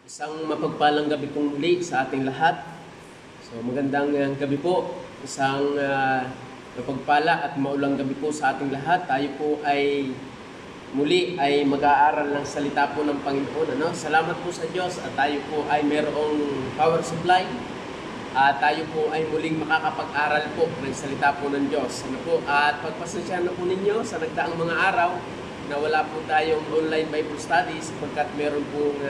Isang mapagpalang gabi pong muli sa ating lahat. So magandang gabi po. Isang mapagpala at maulang gabi po sa ating lahat. Tayo po ay muli ay mag-aaral ng salita po ng Panginoon. Salamat po sa Diyos at tayo po ay mayroong power supply. At tayo po ay muling makakapag-aral po ng salita po ng Diyos. At pagpasensyahan na po ninyo sa nagdaang mga araw na wala po tayong online Bible studies sapagkat meron pong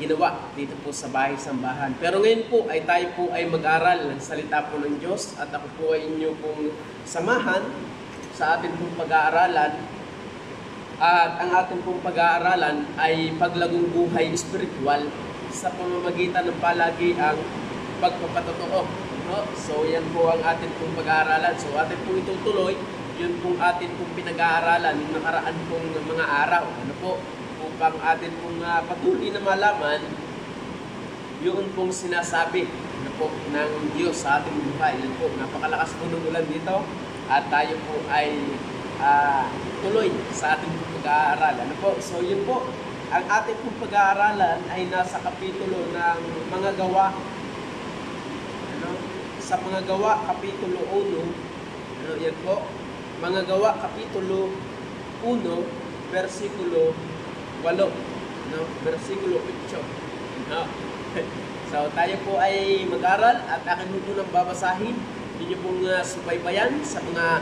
ginawa dito po sa bahay-sambahan. Pero ngayon po ay tayo po ay mag-aral ng salita po ng Diyos at ako po ay inyo pong samahan sa ating pong pag-aaralan. At ang ating pong pag-aaralan ay paglagong buhay spiritual sa pamamagitan ng palagi ang pagpapatotoo. So yan po ang ating pong pag-aaralan. So atin pong itutuloy, yun pong atin pong pinag-aaralan yung nakaraan pong mga araw. Upang atin pong patuloy na malaman yun pong sinasabi ng Diyos sa ating buhay. Yan po, napakalakas po ng ulan dito at tayo po ay tuloy sa ating pag-aaralan. So yun po, ang ating pong pag-aaralan ay nasa kapitulo ng mga gawa. Sa mga gawa, kapitulo 1, yan po, mga gawa, kapitulo 1, versikulo 8, versikulo 8. So tayo po ay mag-aral at akin po nang babasahin. Inyo pong subaybayan sa mga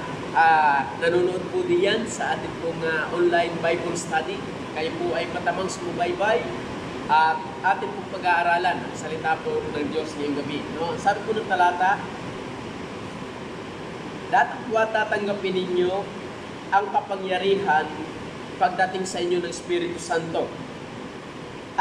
nanonood po diyan sa ating pong online Bible study. Kayo po ay matamang sumubaybay at ating pong pag-aaralan ang salita po ng Diyos ngayong gabi. Sabi po ng talata, datapwa tatanggapin ninyo ang kapangyarihan pagdating sa inyo ng Espiritu Santo.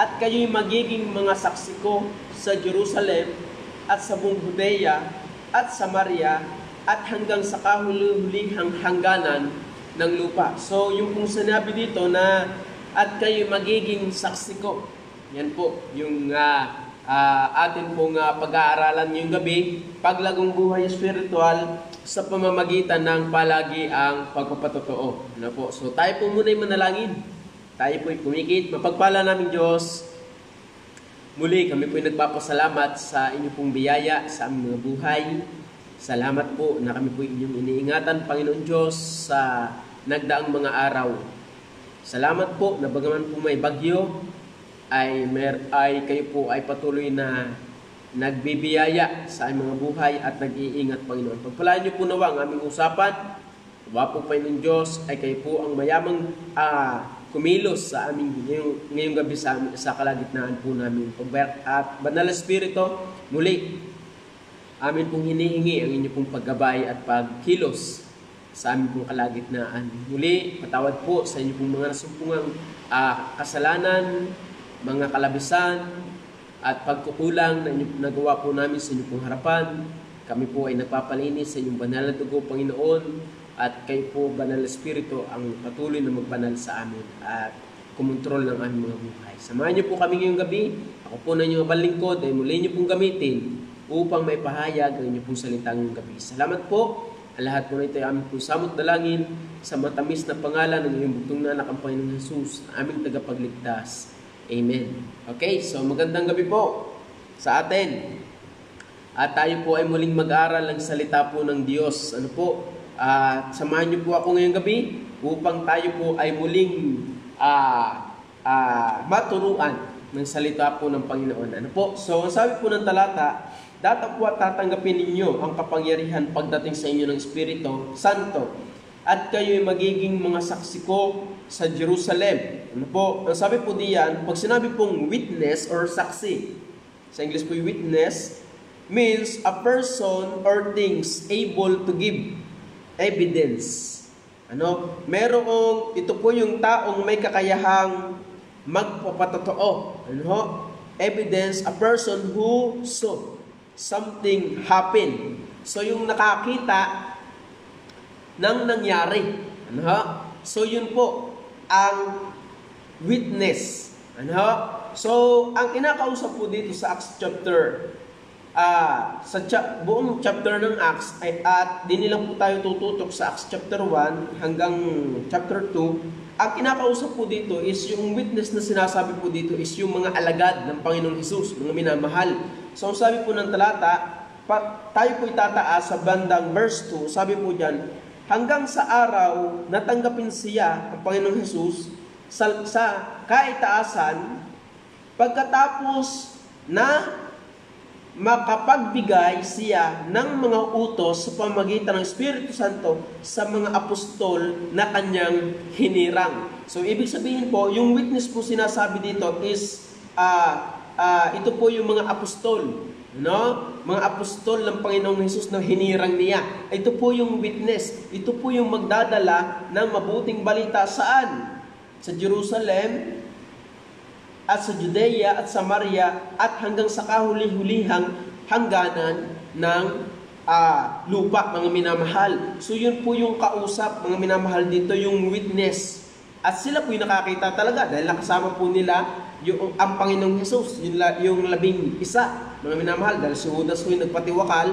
At kayo'y magiging mga saksi ko sa Jerusalem at sa buong Judea at Samaria at hanggang sa kahuli-hulihang hangganan ng lupa. So yung pong sinabi dito na at kayo'y magiging saksi ko. Yan po yung atin pong pag-aaralan ngayong gabi, paglagong buhay spiritual sa pamamagitan ng palagi ang pagpapatotoo. So tayo po muna ay manalangin. Tayo po ay pumikit. Mapagpala namin Diyos. Muli kami po ay nagpapasalamat sa inyo pong biyaya sa aming mga buhay. Salamat po na kami po inyong iniingatan, Panginoon Diyos, sa nagdaang mga araw. Salamat po na bagaman po may bagyo, ay kayo po ay patuloy na nagbibiyaya sa aming mga buhay at nag-iingat, Panginoon. Pagpalaan niyo po nawa ang aming usapan. Wapo pa ng Diyos ay kayo po ang mayamang kumilos sa aming ngayong gabi sa kalagitnaan po namin. At Banal na Espiritu, muli, amin pong hinihingi ang inyo pong paggabay at pagkilos sa aming pong kalagitnaan. Muli, patawad po sa inyo pong mga nasumpungang kasalanan, mga kalabisan, at pagkukulang na nagawa po namin sa inyong pong harapan. Kami po ay nagpapalinis sa inyong banal na dugo, Panginoon, at kayo po, Banal na Espiritu, ang patuloy na magbanal sa amin at kumontrol ng aming mga buhay. Samahan niyo po kami ngayong gabi. Ako po na inyong balingkod ay muli niyo pong gamitin upang maipahayag ang inyong pong salitang ngayong gabi. Salamat po. Ang lahat po na ito ay aming pong samot dalangin sa matamis na pangalan ng iyong bugtong na anak ang Panginoong Jesus, aming tagapagligtas. Amen. Okay, so magandang gabi po sa atin. At tayo po ay muling mag-aral ng salita po ng Diyos. At samahan niyo po ako ngayong gabi upang tayo po ay muling maturuan ng salita po ng Panginoon. So ang sabi po ng talata, datapwa tatanggapin ninyo ang kapangyarihan pagdating sa inyo ng Espiritu Santo. At kayo'y magiging mga saksi ko sa Jerusalem. Ang sabi po diyan, pag sinabi pong witness or saksi, sa English po witness, means a person or things able to give evidence. Ito po yung taong may kakayahang magpapatotoo. Evidence, a person who saw something happen. So yung nakakita ng nangyari. So yun po ang witness. So ang kinakausap po dito sa Acts chapter buong chapter ng Acts at di nilang po tayo tututok sa Acts chapter 1 hanggang chapter 2 ang kinakausap po dito is yung witness na sinasabi po dito is yung mga alagad ng Panginoong Hesus, mga minamahal. So sabi po ng talata, tayo po itataas sa bandang verse 2, sabi po dyan, hanggang sa araw natanggapin siya, ang Panginoong Hesus, sa kaitaasan, pagkatapos na makapagbigay siya ng mga utos sa pamamagitan ng Espiritu Santo sa mga apostol na kanyang hinirang. So, ibig sabihin po, yung witness po sinasabi dito is, ito po yung mga apostol, no? Mga apostol ng Panginoong Hesus na hinirang niya. Ito po yung witness. Ito po yung magdadala ng mabuting balita saan? Sa Jerusalem, at sa Judea at Samaria at hanggang sa kahuli-hulihang hangganan ng lupa, mga minamahal. So yun po yung kausap, mga minamahal dito, yung witness. At sila po yung nakakita talaga dahil nakasama po nila ang Panginoong Hesus, yung 11, mga minamahal, dahil si Judas po yung nagpatiwakal.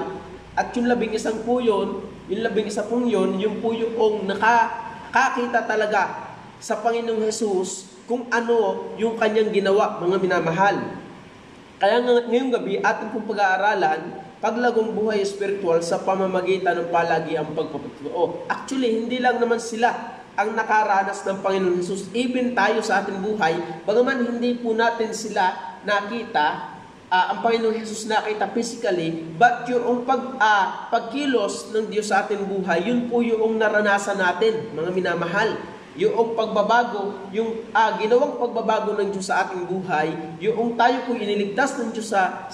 At yung 11 po yun, yung 11 pong yun, yung po yung nakakita talaga sa Panginoong Hesus kung ano yung kanyang ginawa, mga minamahal. Kaya ngayong gabi, ating pong pag-aaralan, paglagong buhay spiritual sa pamamagitan ng palagiang pagpapatuo. Actually, hindi lang naman sila ang nakaranas ng Panginoong Hesus. Even tayo sa ating buhay, bagaman hindi po natin sila nakita, ang Panginoong Hesus nakita physically, but yung pagkilos ng Diyos sa ating buhay, yun po yung naranasan natin, mga minamahal. Yung pagbabago, yung ginawang pagbabago ng Diyos sa ating buhay, yung tayo po iniligtas ng Diyos sa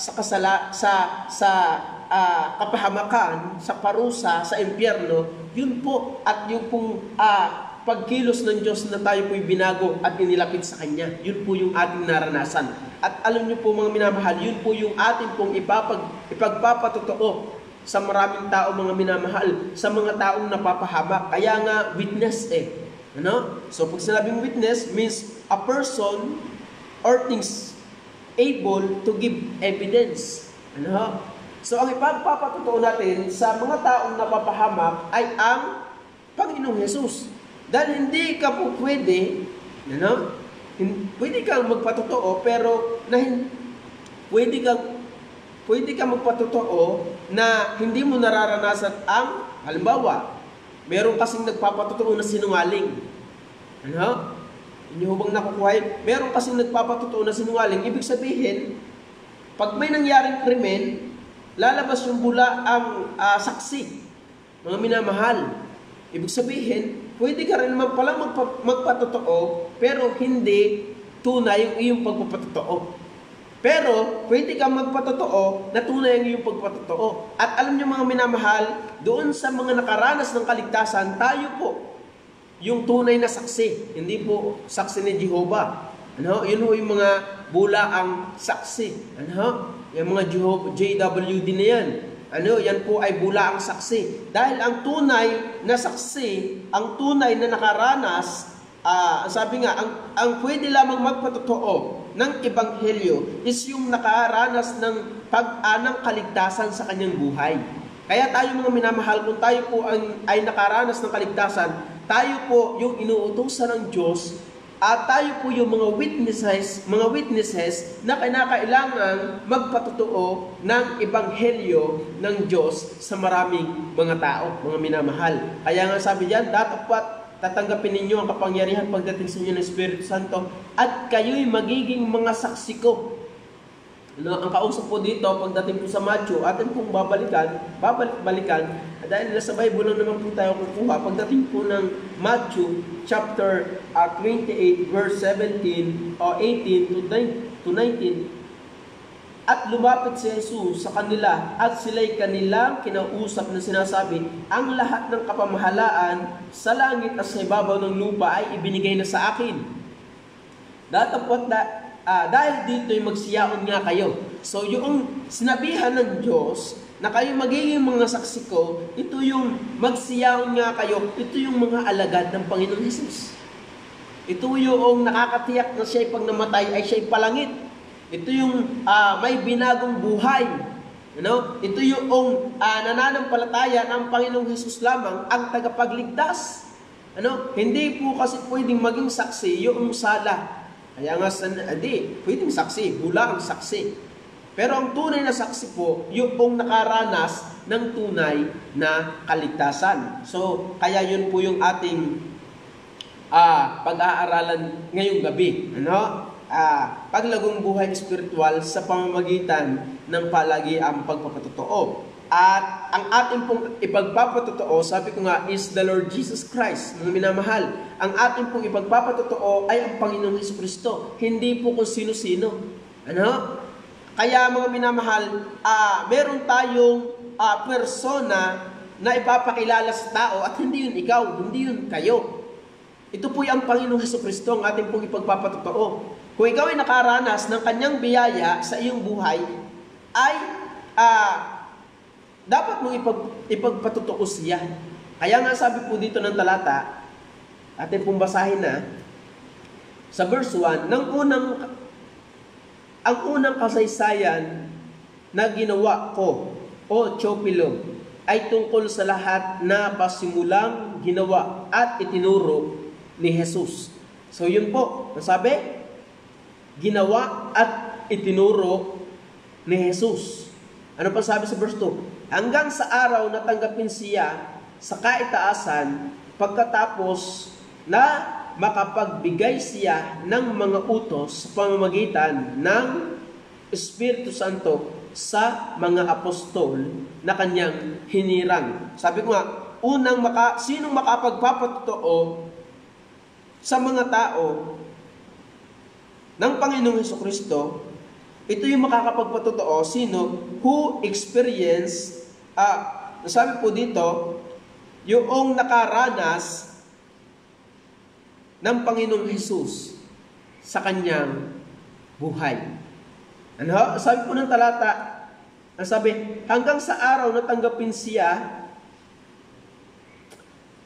kapahamakan, sa parusa, sa impyerno, yun po, at yung pong pagkilos ng Diyos na tayo po'y binago at inilapit sa Kanya. Yun po yung ating naranasan. At alam niyo po, mga minamahal, yun po yung ating pong ipagpapatotoo sa maraming tao, mga minamahal, sa mga taong napapahamak. Kaya nga, witness Ano? So, pag sinabing witness means a person or things able to give evidence. Ano? So, ang ipagpapatotoo natin sa mga taong napapahamak ay ang Panginoong Hesus. Dahil hindi ka po pwede, pwede kang magpatotoo, pero pwede kang magpatotoo na hindi mo nararanasan ang, halimbawa, meron kasing nagpapatotoo na sinungaling. Ano? Hindi ho bang nakukuha? Meron kasing nagpapatotoo na sinungaling. Ibig sabihin, pag may nangyaring krimen, lalabas yung bula ang saksi. Mga minamahal. Ibig sabihin, pwede ka rin naman palang magpatotoo, pero hindi tunay yung iyong pagpapatotoo. Pero, pwede kang magpatotoo na tunay ang iyong pagpatotoo. At alam niyo, mga minamahal, doon sa mga nakaranas ng kaligtasan, tayo po yung tunay na saksi. Hindi po saksi ni Jehovah. Yun po yung mga bulaang saksi. Yung mga JWD na yan. Yan po ay bulaang saksi. Dahil ang tunay na saksi, ang tunay na nakaranas, sabi nga, ang pwede lamang magpatotoo ng ebanghelyo is yung nakaranas ng pag-anang kaligtasan sa kanyang buhay. Kaya tayo, mga minamahal, kung tayo po ay nakaranas ng kaligtasan, tayo po yung inuutusan ng Diyos at tayo po yung mga witnesses na kinakailangan magpatotoo ng ebanghelyo ng Diyos sa maraming mga tao, mga minamahal. Kaya nga sabi diyan, dapat tatanggapin ninyo ang kapangyarihan pagdating sa inyo ng Espiritu Santo at kayo'y magiging mga saksi ko. Ang kausap po dito, pagdating po sa Matthew, atin pong babalik-balikan, dahil nasa Bible lang naman po tayo kukuha. Pagdating po ng Matthew chapter 28 verse 17 o 18 to 19, at lumapit si Jesus sa kanila at sila'y kanilang kinausap na sinasabi, ang lahat ng kapamahalaan sa langit at sa ibabaw ng lupa ay ibinigay na sa akin. Dahil dito'y magsiyaon nga kayo. So yung sinabihan ng Diyos na kayo magiging mga saksi ko, ito yung magsiyaon nga kayo, ito yung mga alagad ng Panginoon Jesus. Ito yung nakakatiyak na siya'y pag namatay ay siya'y palangit. Ito yung may binagong buhay. Ito yung nananampalataya ng Panginoong Hesus lamang ang tagapagligtas. Hindi po kasi pwedeng maging saksi yung sala. Kaya nga, pwedeng saksi, bula ang saksi. Pero ang tunay na saksi po, yung pong nakaranas ng tunay na kaligtasan. So, kaya yun po yung ating pag-aaralan ngayong gabi. Paglagong buhay espiritual sa pamamagitan ng palagiang pagpapatotoo. At ang ating pong ipagpapatotoo, sabi ko nga, is the Lord Jesus Christ, mga minamahal. Ang ating pong ipagpapatotoo ay ang Panginoong Jesucristo, hindi po kung sino-sino. Kaya mga minamahal, meron tayong persona na ipapakilala sa tao at hindi yun ikaw, hindi yun kayo. Ito po yung Panginoong Jesucristo, ang ating pong ipagpapatotoo. Kung ikaw ay nakaranas ng kanyang biyaya sa iyong buhay, ay dapat mong ipagpatotoo siya. Kaya nga sabi po dito ng talata, atin pong basahin na, sa verse 1, ang unang kasaysayan na ginawa ko, o Theophilo, ay tungkol sa lahat na pasimulang ginawa at itinuro ni Jesus. So yun po, nasabi, ginawa at itinuro ni Jesus. Ano pa sabi sa verse 2? Hanggang sa araw na tanggapin siya sa kaitaasan, pagkatapos na makapagbigay siya ng mga utos sa pamamagitan ng Espiritu Santo sa mga apostol na kanyang hinirang. Sabi ko nga, sinong makapagpapatotoo sa mga tao ng Panginoong Jesucristo? Ito yung makakapagpatotoo, sino? Who experience, sabi po dito, yung nakaranas ng Panginoong Jesus sa kanyang buhay. Sabi po ng talata, sabi, hanggang sa araw na tanggapin siya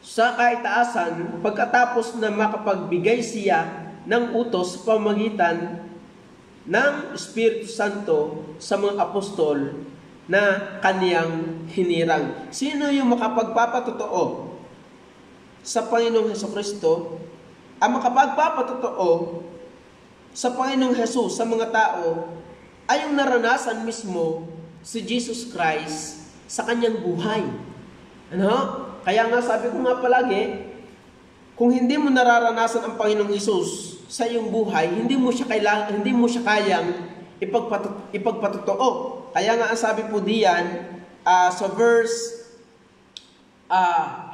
sa kaitaasan, pagkatapos na makapagbigay siya ng utos sa pamamagitan ng Espiritu Santo sa mga apostol na kaniyang hinirang. Sino yung makapagpapatotoo sa Panginoong Jesucristo? Ang makapagpapatotoo sa Panginoong Jesus sa mga tao ay yung naranasan mismo si Jesus Christ sa kanyang buhay. Kaya nga sabi ko nga palagi, kung hindi mo nararanasan ang Panginoong Jesus sa iyong buhay, hindi mo siya kayang ipagpatotoo. Kaya nga ang sabi po diyan sa verse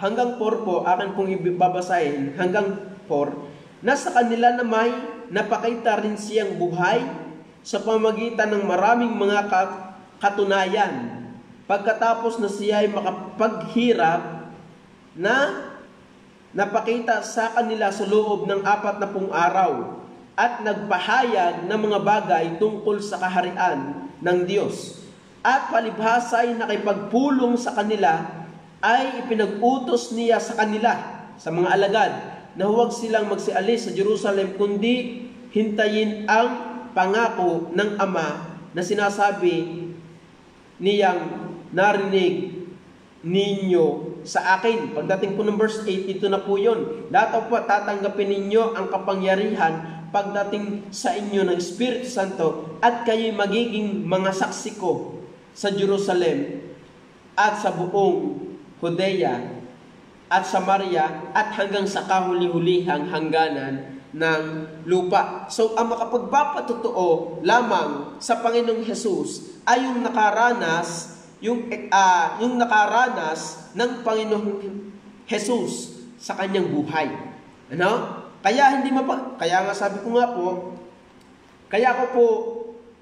hanggang 4 po, akin pong ibabasahin hanggang 4, nasa kanila na may napakita rin siyang buhay sa pamagitan ng maraming mga katunayan. Pagkatapos na siya ay makapaghirap na napakita sa kanila sa loob ng 40 araw at nagpahayag ng mga bagay tungkol sa kaharian ng Diyos. At palibhasa ay nakipagpulong sa kanila ay ipinag-utos niya sa kanila, sa mga alagad, na huwag silang magsialis sa Jerusalem kundi hintayin ang pangako ng Ama na sinasabi niyang narinig ninyo sa akin. Pagdating po ng verse 8, ito na po yun. Dato po tatanggapin ninyo ang kapangyarihan pagdating sa inyo ng Espiritu Santo at kayo'y magiging mga saksi ko sa Jerusalem at sa buong Judea at Samaria at hanggang sa kahuli-hulihang hangganan ng lupa. So, ang makapagpapatotoo lamang sa Panginoong Jesus ay yung nakaranas ng Panginoong Jesus sa kanyang buhay. Kaya nga sabi ko nga po, kaya ko po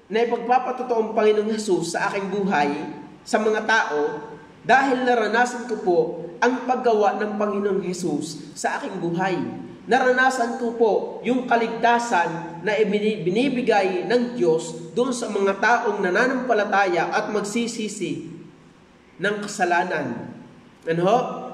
na ipagpapatotoo ang Panginoong Jesus sa aking buhay sa mga tao dahil naranasan ko po ang paggawa ng Panginoong Jesus sa aking buhay. Naranasan ko po yung kaligtasan na binibigay ng Diyos doon sa mga taong nananampalataya at magsisisi ng kasalanan.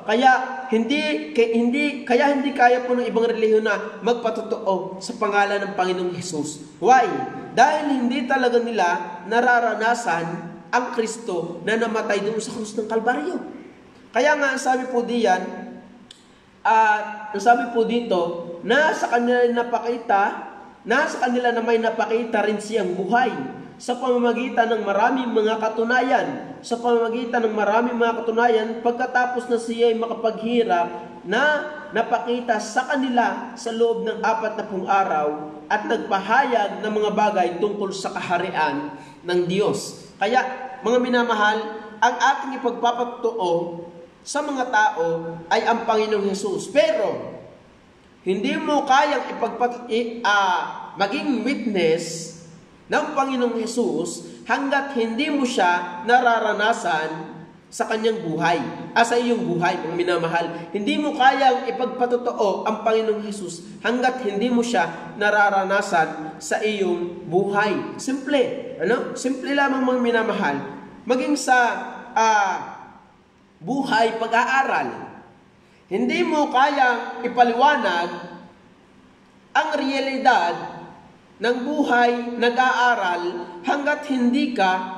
Kaya hindi kaya po ng ibang relihiyon na magpatotoo sa pangalan ng Panginoong Hesus. Why? Dahil hindi talaga nila nararanasan ang Kristo na namatay doon sa krus ng Kalbaryo. Kaya nga sabi po diyan, ang sabi po dito, nasa kanila na may napakita rin siyang buhay sa pamamagitan ng maraming mga katunayan, pagkatapos na siya ay makapaghirap na napakita sa kanila sa loob ng 40 araw at nagpahayag ng mga bagay tungkol sa kaharian ng Diyos. Kaya, mga minamahal, ang ating ipagpapatuo sa mga tao ay ang Panginoong Hesus. Pero, hindi mo kayang maging witness ng Panginoong Hesus hanggat hindi mo siya nararanasan sa kanyang buhay, sa iyong buhay, mga minamahal. Hindi mo kayang ipagpatotoo ang Panginoong Hesus hanggat hindi mo siya nararanasan sa iyong buhay. Simple, Simple lamang, mga minamahal. Maging sa buhay pag-aaral, hindi mo kayang ipaliwanag ang realidad ng buhay nag-aaral hanggat hindi ka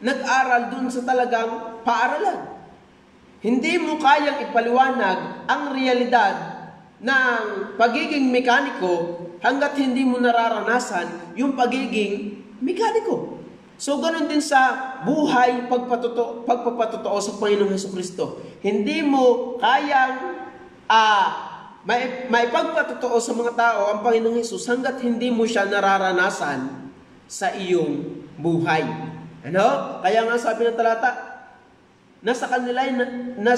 nag-aral dun sa talagang paaralan. Hindi mo kayang ipaliwanag ang realidad ng pagiging mekaniko hanggat hindi mo nararanasan yung pagiging mekaniko. So, ganun din sa buhay pagpapatotoo sa Panginoong Hesukristo. Hindi mo kayang maipagpatotoo sa mga tao ang Panginoong Hesus hanggat hindi mo siya nararanasan sa iyong buhay. Kaya nga sabi ng talata, nasa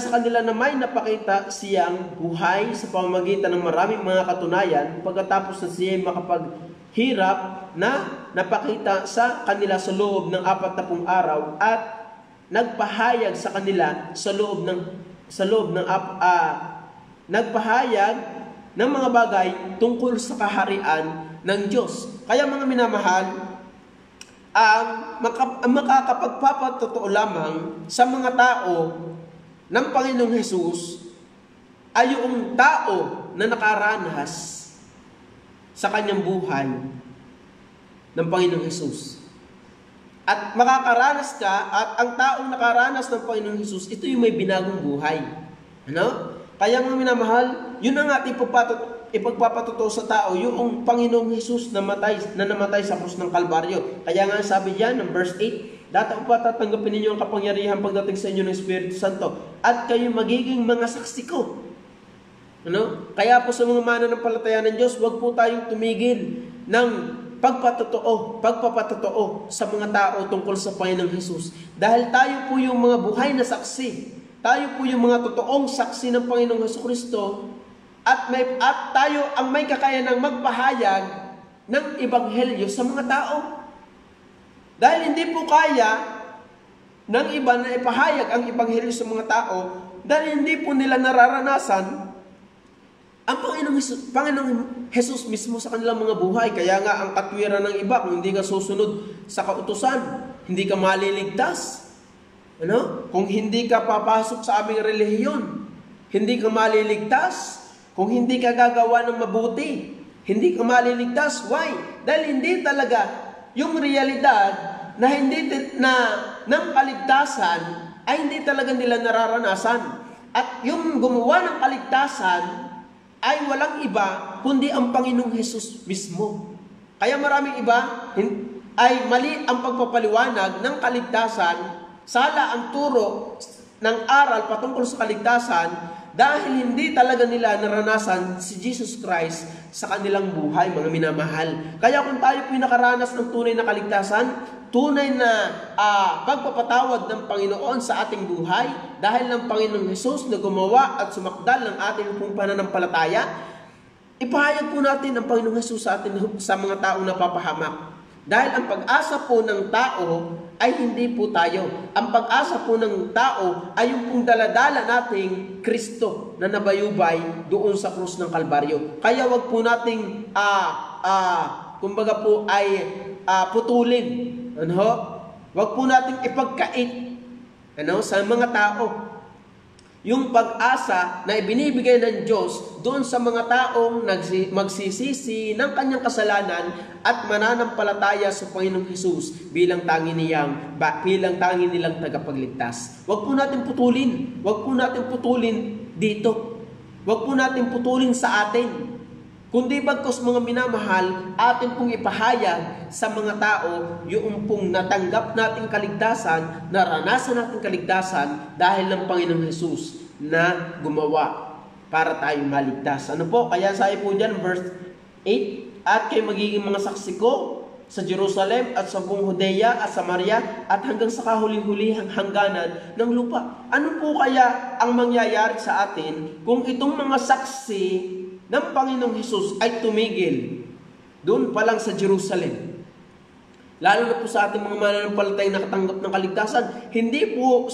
kanila na may napakita siyang buhay sa pamamagitan ng maraming mga katunayan, pagkatapos na siya makapaghirap na napakita sa kanila sa loob ng 40 araw at nagpahayag sa kanila nagpahayag ng mga bagay tungkol sa kaharian ng Diyos. Kaya, mga minamahal, ang makakapagpapatotoo lamang sa mga tao ng Panginoong Hesus ay yung tao na nakaranas sa kanyang buhay ng Panginoong Hesus. At makakaranas ka, at ang taong nakaranas ng Panginoong Hesus, ito yung may binagong buhay. Kaya, mga minamahal, yun ang ating ipagpapatotoo sa tao, yung Panginoong Hesus na namatay sa krus ng Kalbaryo. Kaya nga sabi diyan ng verse 8, dati pa tatanggapin ninyo ang kapangyarihan pagdating sa inyo ng Espiritu Santo, at kayo magiging mga saksi ko. Kaya po sa mga mananampalataya ng Diyos, huwag po tayong tumigil ng pagpapatotoo sa mga tao tungkol sa Panginoong Hesus. Dahil tayo po yung mga buhay na saksi. Tayo po yung mga totoong saksi ng Panginoong Hesukristo. At tayo ang may kakayanang magpahayag ng ebanghelyo sa mga tao. Dahil hindi po kaya ng iba na ipahayag ang ebanghelyo sa mga tao dahil hindi po nila nararanasan ang Panginoong Hesus mismo sa kanilang mga buhay. Kaya nga ang katwiran ng iba, kung hindi ka susunod sa kautusan, hindi ka maliligtas. Kung hindi ka papasok sa aming relihiyon, hindi ka maliligtas. Kung hindi ka gagawa ng mabuti, hindi ka maliligtas. Why? Dahil hindi talaga yung realidad ng kaligtasan ay hindi talaga nila nararanasan. At yung gumawa ng kaligtasan ay walang iba kundi ang Panginoong Hesus mismo. Kaya maraming iba ay mali ang pagpapaliwanag ng kaligtasan, sala ang turo ng aral patungkol sa kaligtasan, dahil hindi talaga nila naranasan si Jesus Christ sa kanilang buhay, mga minamahal. Kaya kung tayo po nakaranas ng tunay na kaligtasan, tunay na pagpapatawad ng Panginoon sa ating buhay, dahil ng Panginoong Hesus na gumawa at sumakdal ng ating pong pananampalataya, ipahayag po natin ang Panginoong Hesus sa mga taong napapahamak. Dahil ang pag-asa po ng tao ay hindi po tayo. Ang pag-asa po ng tao ay yung pong daladala nating Kristo na nabayubay doon sa krus ng Kalbaryo. Kaya wag po nating kumbaga po ay putulin. Wag po nating ipagkait sa mga tao yung pag-asa na ibinibigay ng Diyos doon sa mga taong magsisisi ng kanyang kasalanan at mananampalataya sa Panginoong Hesus bilang tangi nilang tagapagligtas. Huwag po natin putulin. Huwag po natin putulin dito. Huwag po natin putulin sa atin. Kundi bagkus mga minamahal, atin pong ipahayag sa mga tao yung pong natanggap nating kaligtasan, naranasan nating kaligtasan dahil ng Panginoong Hesus na gumawa para tayong maligtas. Ano po? Kaya sabi po dyan, verse 8, at kayo magiging mga saksi ko sa Jerusalem at sa buong Judea at Samaria at hanggang sa kahuli-hulihang hangganan ng lupa. Ano po kaya ang mangyayari sa atin kung itong mga saksi ng Panginoong Hesus ay tumigil doon pa lang sa Jerusalem? Lalo na po sa ating mga mananampalatayang nakatanggap ng kaligtasan, hindi po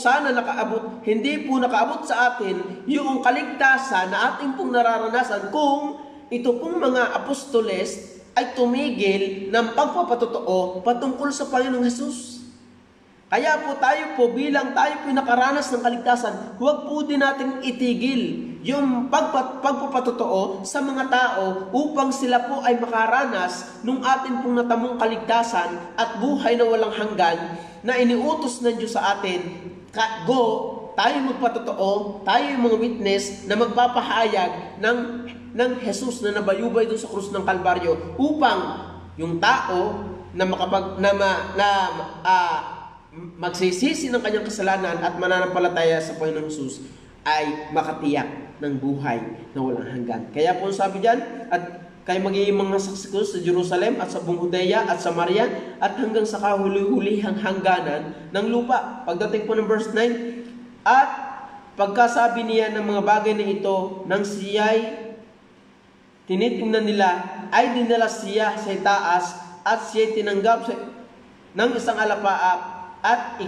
nakaabot sa atin yung kaligtasan na ating pong nararanasan kung ito pong mga apostoles ay tumigil ng pagpapatotoo patungkol sa Panginoong Hesus. Kaya po bilang tayo po nakaranas ng kaligtasan, huwag po din natin itigil yung pagpapatotoo sa mga tao upang sila po ay makaranas nung atin pong natamong kaligtasan at buhay na walang hanggan na iniutos ng Diyos sa atin. Tayo magpatotoo, tayo yung mga witness na magpapahayag ng Jesus na nabayubay doon sa krus ng Kalbaryo upang yung tao na magsisisi ng kanyang kasalanan at mananampalataya sa Panginoong Hesus ay makatiyak ng buhay na walang hanggan. Kaya po sabi diyan, at kayo magiging mga saksi ko sa Jerusalem at sa buong Judea at Samaria at hanggang sa kahuli-hulihang hangganan ng lupa. Pagdating po ng verse 9, at pagkasabi niya ng mga bagay na ito, nang siya'y tinitingnan nila, ay dinala siya sa itaas at siya'y tinanggap ng isang alapaap at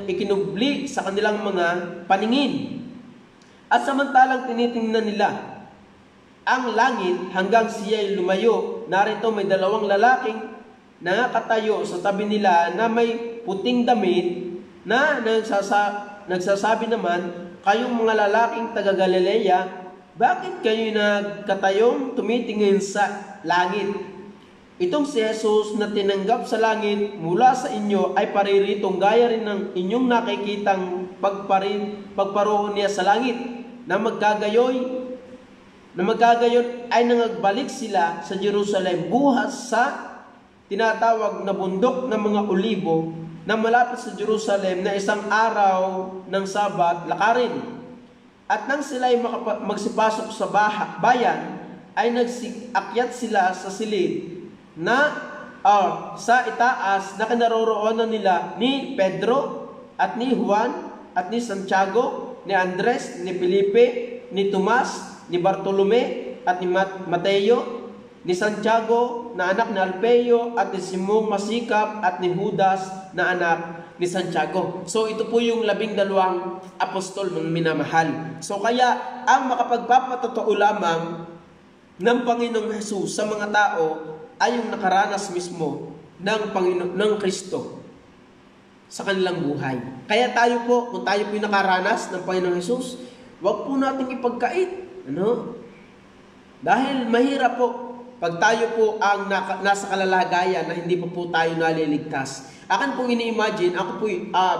ikinubli sa kanilang mga paningin. At samantalang tinitingnan nila ang langit hanggang siya'y lumayo, narito may dalawang lalaking nakatayo sa tabi nila na may puting damit na nagsasabi naman, kayong mga lalaking taga Galilea, bakit kayo nagkatayong tumitingin sa langit? Itong si Jesus na tinanggap sa langit mula sa inyo ay pariritong gaya rin ng inyong nakikitang pagparoon niya sa langit na magkagayon ay nangagbalik sila sa Jerusalem buhas sa tinatawag na bundok ng mga olibo na malapit sa Jerusalem na isang araw ng Sabat lakarin. At nang sila ay magsipasok sa bayan ay nagsiakyat sila sa silid na sa itaas na kinaroroonan nila ni Pedro at ni Juan at ni Santiago, ni Andres, ni Felipe, ni Tomas, ni Bartolome at ni Mateo, ni Santiago na anak ni Alfeo at ni Simong Masikap at ni Judas na anak ni Santiago. So ito po yung 12 apostol ng minamahal. So kaya ang makapagpapatotoo lamang ng Panginoong Hesus sa mga tao ay yung nakaranas mismo ng Kristo sa kanilang buhay. Kaya tayo po, kung tayo po yung nakaranas ng Panginoong Hesus, huwag po nating ipagkait. Dahil mahirap po pag tayo po ang nasa kalalagayan na hindi pa po tayo naliligtas. Akin pong ini-imagine,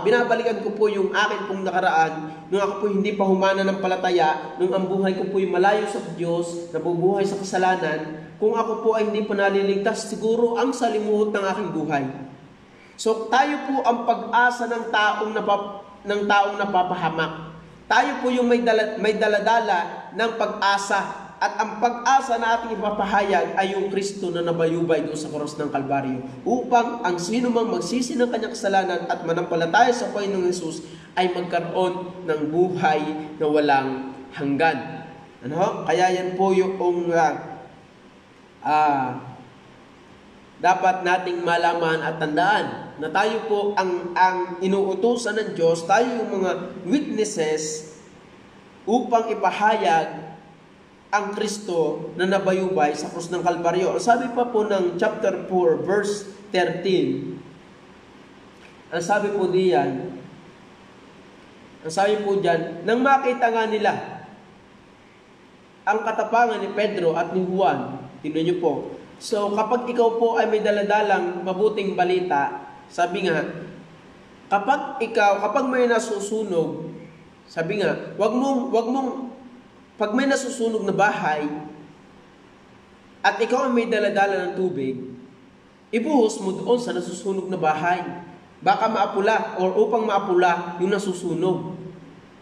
binabalikan ko po yung akin pong nakaraan, nung ako po hindi pa humana ng palataya, nung ang buhay ko po yung malayo sa Diyos, nabubuhay sa kasalanan. Kung ako po ay hindi pa naliligtas, siguro ang salimuot ng aking buhay. So tayo po ang pag-asa ng taong napapahamak. Tayo po yung may daladala ng pag-asa. At ang pag-asa na ating ipapahayag ay yung Kristo na nabayubay doon sa krus ng Kalbaryo upang ang sino mang magsisi ng kanyang kasalanan at manampalataya sa Panginoong Hesus ay magkaroon ng buhay na walang hanggan. Kaya yan po yung dapat nating malaman at tandaan na tayo po ang inuutusan ng Diyos, tayo yung mga witnesses upang ipahayag ang Kristo na nabayubay sa krus ng Kalbaryo. Sabi pa po ng chapter 4, verse 13, ang sabi po diyan, nang makita nga nila ang katapangan ni Pedro at ni Juan, tingnan niyo po. So, kapag ikaw po ay may daladalang mabuting balita, sabi nga, kapag may nasusunog, sabi nga, wag mong pag may nasusunog na bahay, at ikaw ay may daladala ng tubig, ibuhos mo doon sa nasusunog na bahay. Baka maapula or upang maapula yung nasusunog.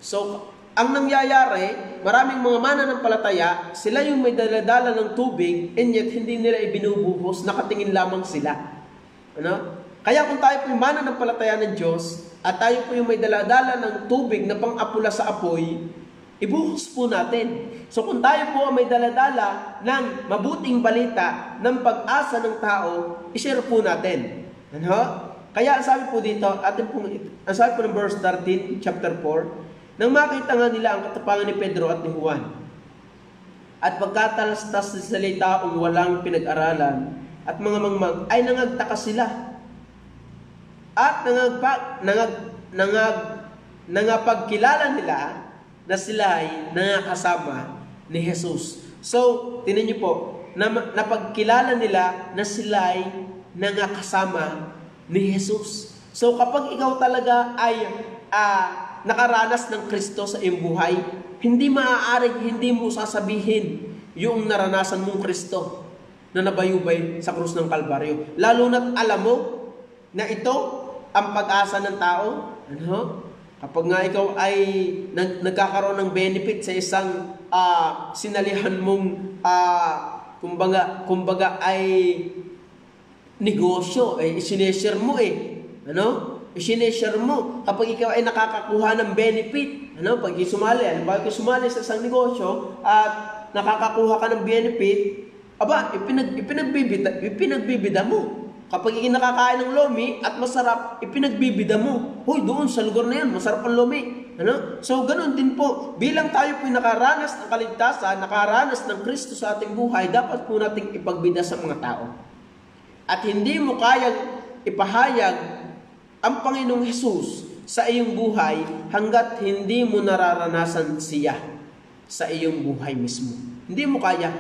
So, ang nangyayari, maraming mga mananampalataya, sila yung may daladala ng tubig, and yet hindi nila ibinubuhos, nakatingin lamang sila. Ano? Kaya kung tayo po yung mananampalataya ng Diyos, at tayo po yung may daladala ng tubig na pang-apula sa apoy, ibuhos po natin. So kung tayo po may daladala ng mabuting balita, ng pag-asa ng tao, ishare po natin. Ano? Kaya ang sabi po dito, ang sabi po ng verse 13, chapter 4, nang makita nga nila ang katapangan ni Pedro at ni Juan, at pagkatalastas sa salitaong walang pinag-aralan, at mga mangmang, ay nangagtaka sila. At nangapagkilala nila na sila ay nangakasama ni Jesus. So, tinan niyo po, napagkilala nila na sila ay nangakasama ni Jesus. So, kapag ikaw talaga ay nakaranas ng Kristo sa iyong buhay, hindi maaaring hindi mo sasabihin yung naranasan mong Kristo na nabayubay sa krus ng Kalbaryo. Lalo na't alam mo na ito ang pag-asa ng tao. Ano? Kapag nga ikaw ay nagkakaroon ng benefit sa isang sinalihan mong kumbaga ay negosyo, isineshare mo ano? Isineshare mo kapag ikaw ay nakakakuha ng benefit. Ano? Pag sumali sa isang negosyo at nakakakuha ka ng benefit, ipinagbibida mo. Kapag nakakain ng lomi at masarap, ipinagbibida mo. Hoy, doon sa lugar na yan, masarap ang lomi. Ano? So, ganoon din po. Bilang tayo po nakaranas ng kaligtasan, nakaranas ng Kristo sa ating buhay, dapat po nating ipagbida sa mga tao. At hindi mo kayang ipahayag ang Panginoong Hesus sa iyong buhay hanggat hindi mo nararanasan siya sa iyong buhay mismo. Hindi mo kaya.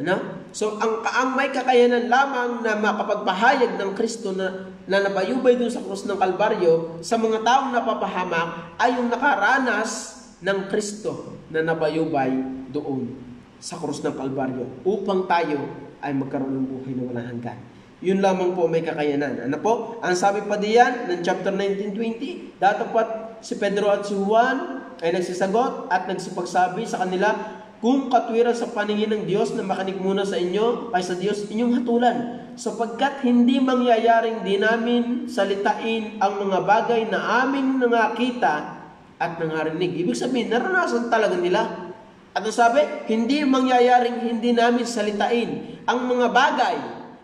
Ano? So, ang may kakayanan lamang na makapagpahayag ng Kristo na nabayubay dun sa krus ng Kalbaryo sa mga taong napapahamak ay yung nakaranas ng Kristo na nabayubay doon sa krus ng Kalbaryo upang tayo ay magkaroon ng buhay na walang hanggan. Yun lamang po may kakayanan. Ano po? Ang sabi pa diyan ng chapter 19:20, datapat si Pedro at si Juan ay nagsisagot at nagsipagsabi sa kanila, kung katwiran sa paningin ng Diyos na makinig muna sa inyo kaysa Diyos inyong hatulan, sapagkat hindi mangyayaring di namin salitain ang mga bagay na aming nangakita at nangarinig. Ibig sabihin, naranasan talaga nila. At ang sabi, hindi mangyayaring hindi namin salitain ang mga bagay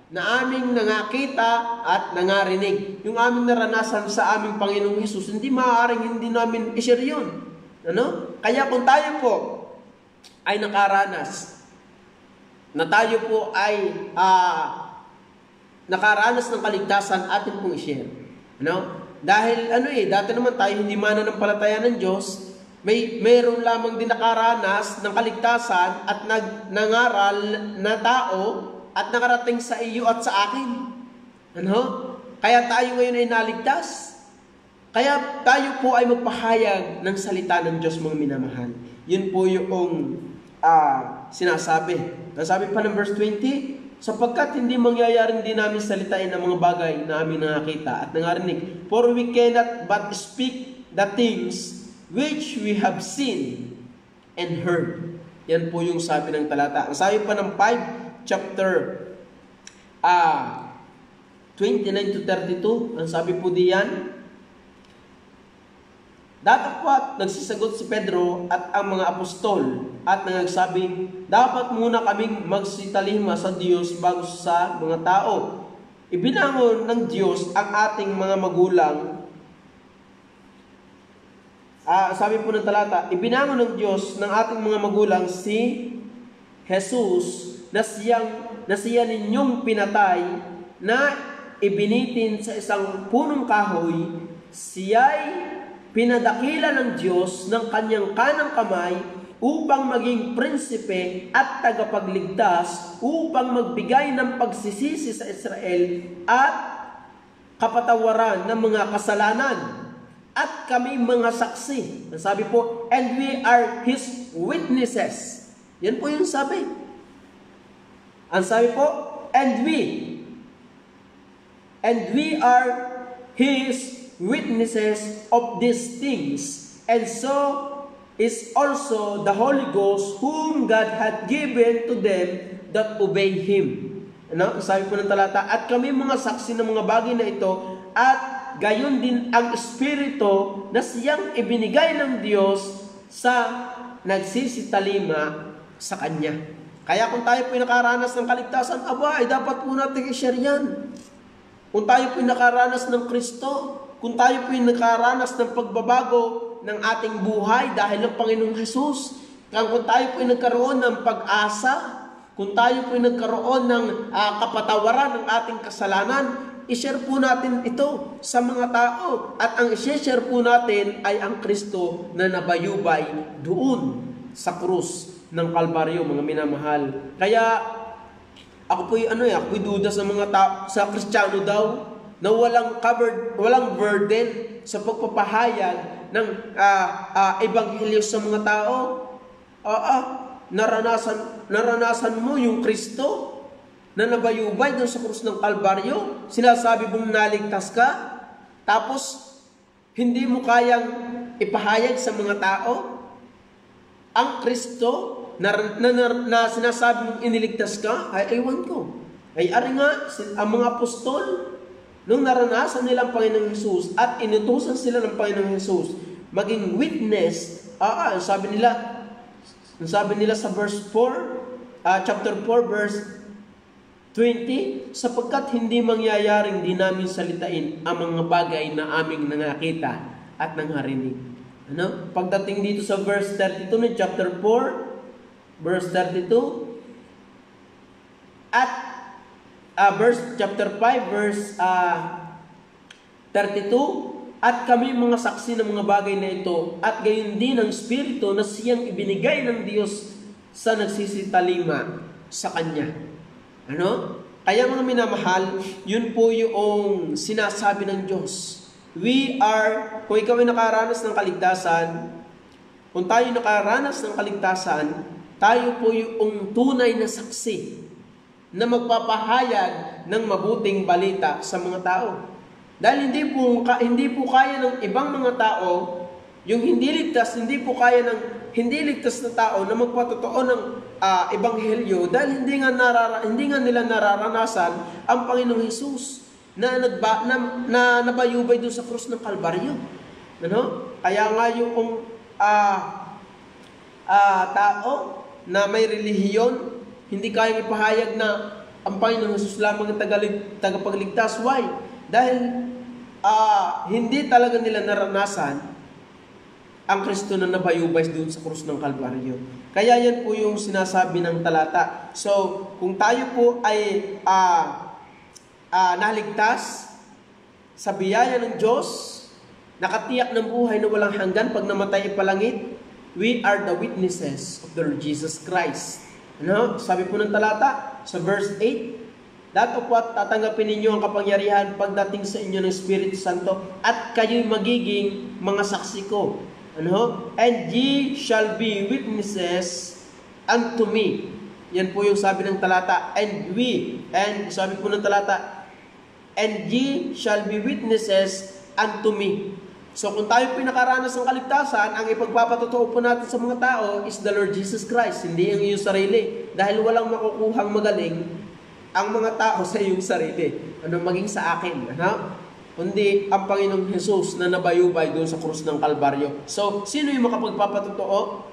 na aming nangakita at nangarinig. Yung aming naranasan sa aming Panginoong Hesus, hindi maaaring hindi namin i-share yun. Ano? Kaya kung tayo po ay nakaranas, na tayo po ay nakaranas ng kaligtasan, atin pong i-share. Ano? Dahil dati naman tayo hindi mananampalataya ng Diyos, mayroon lamang din nakaranas ng kaligtasan at nangaral na tao at nakarating sa iyo at sa akin. Ano? Kaya tayo ngayon ay naligtas. Kaya tayo po ay magpahayag ng salita ng Diyos, mga minamahal. Yun po yung sinasabi. Nasabi pa ng verse 20, sapagkat hindi mangyayaring din namin salitain ang mga bagay na aming nakakita at nangarinig. For we cannot but speak the things which we have seen and heard. Yan po yung sabi ng talata. Ang sabi pa ng 5, chapter 29 to 32, ang sabi po diyan, datapwat nagsisagot si Pedro at ang mga apostol at nagsabi, dapat muna kaming magsitalima sa Diyos bago sa mga tao. Ibinangon ng Diyos ang ating mga magulang. Sabi po ng talata, ibinangon ng Diyos ng ating mga magulang si Jesus na siya ninyong pinatay, na ibinitin sa isang punong kahoy. Siya'y pinadakila ng Diyos ng kanyang kanang kamay upang maging prinsipe at tagapagligtas, upang magbigay ng pagsisisi sa Israel at kapatawaran ng mga kasalanan. at kami mga saksi. Ang sabi po, and we are His witnesses. Yan po yung sabi. Ang sabi po, and we are His witnesses of these things. And so is also the Holy Ghost whom God had given to them that obey Him. Ano? Sabi po ng talata, at kami mga saksi ng mga bagay na ito, at gayon din ang Espiritu na siyang ibinigay ng Diyos sa nagsisitalima sa Kanya. Kaya kung tayo po'y nakaranas ng kaligtasan, ay dapat po natin i-share yan. Kung tayo po'y nakaranas ng Kristo, kung tayo po'y nakaranas ng pagbabago ng ating buhay dahil ng Panginoong Hesus, kung tayo po'y nagkaroon ng pag-asa, kung tayo po'y nagkaroon ng kapatawaran ng ating kasalanan, i-share po natin ito sa mga tao. At ang i-share po natin ay ang Kristo na nabayubay doon sa krus ng Kalbaryo, mga minamahal. Kaya ako po'y ako'y duda sa mga tao, sa Kristiyano daw, na walang burden sa pagpapahayag ng ebanghelyo sa mga tao. Naranasan mo yung Kristo na nabayubay doon sa krus ng Kalbaryo, sinasabi mong naligtas ka, tapos hindi mo kayang ipahayag sa mga tao ang Kristo na sinasabi mong iniligtas ka. Ay ewan ko. Ay ari nga, ang mga apostol, nung naranasan nilang Panginoong Hesus at inutusan sila ng Panginoong Hesus maging witness, sabi nila sa verse 4, chapter 4 verse 20, sapagkat hindi mangyayaring di namin salitain ang mga bagay na aming nakita at nangarinig. Ano? Pagdating dito sa verse 32 ng chapter 4, verse 32, at chapter 5, verse 32, at kami mga saksi ng mga bagay na ito, at gayon din ang Espiritu na siyang ibinigay ng Diyos sa nagsisitalima sa Kanya. Ano? Kaya mga minamahal, yun po yung sinasabi ng Diyos. Kung ikaw ay nakaranas ng kaligtasan, kung tayo nakaranas ng kaligtasan, tayo po yung tunay na saksi na magpapahayag ng mabuting balita sa mga tao. Dahil hindi po kaya ng ibang mga tao, yung hindi ligtas na tao na magpatotoo ng ebanghelyo dahil hindi nga nila nararanasan ang Panginoong Hesus na nabayubay doon sa krus ng Kalbaryo. Ano? Kaya nga yung tao na may relihiyon, hindi kayang ipahayag na ang Panginoong Hesus lamang ang tagapagligtas. Why? Dahil hindi talaga nila naranasan ang Kristo na nabayubay doon sa krus ng Kalbaryo. Kaya yan po yung sinasabi ng talata. So, kung tayo po ay naligtas sa biyaya ng Diyos, nakatiyak ng buhay na walang hanggan pag namatay ipalangit, we are the witnesses of the Lord Jesus Christ. Ano? Sabi po ng talata sa verse 8, datapwat tatanggapin ninyo ang kapangyarihan pagdating sa inyo ng Espiritu Santo at kayo'y magiging mga saksi ko. Ano? And ye shall be witnesses unto me. Yan po yung sabi ng talata. And sabi po ng talata, and ye shall be witnesses unto me. So kung tayo pinakaranas ng kaligtasan, ang ipagpapatotoo po natin sa mga tao is the Lord Jesus Christ, hindi ang iyong sarili. Dahil walang makukuhang magaling ang mga tao sa iyong sarili. Maging sa akin. Ano? Kundi ang Panginoong Hesus na nabayubay doon sa krus ng Kalbaryo. So, sino yung makapagpapatotoo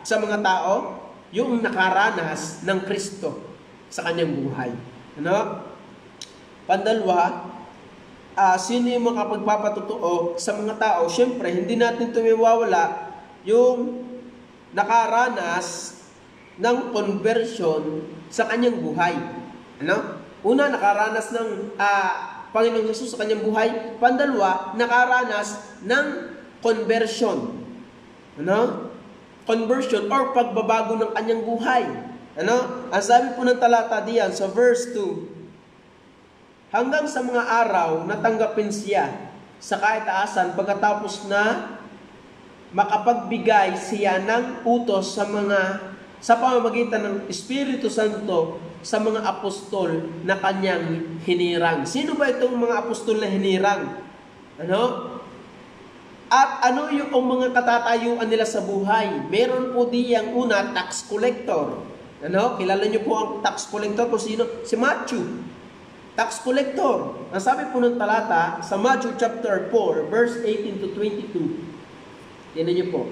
sa mga tao? Yung nakaranas ng Kristo sa kanyang buhay. Ano? Pandalwa, sino yung makapagpapatotoo sa mga tao? Siyempre, hindi natin tumiwawala yung nakaranas ng conversion sa kanyang buhay. Ano? Una, nakaranas ng Panginoong Hesus sa kanyang buhay. Pandalwa, nakaranas ng conversion. Ano? Conversion or pagbabago ng kanyang buhay. Ano? Ang sabi po ng talata diyan sa verse 2, hanggang sa mga araw natanggapin siya sa kaitaasan pagkatapos na makapagbigay siya ng utos sa pamamagitan ng Espiritu Santo sa mga apostol na kanyang hinirang. Sino ba itong mga apostol na hinirang? Ano? At ano yung mga katatayuan nila sa buhay? Meron po diyang una, tax collector. Ano? Kilala niyo po ang tax collector kung sino? Si Matthew. Tax collector. Ang sabi po ng talata sa Matthew chapter 4, verse 18 to 22. Tingnan niyo po.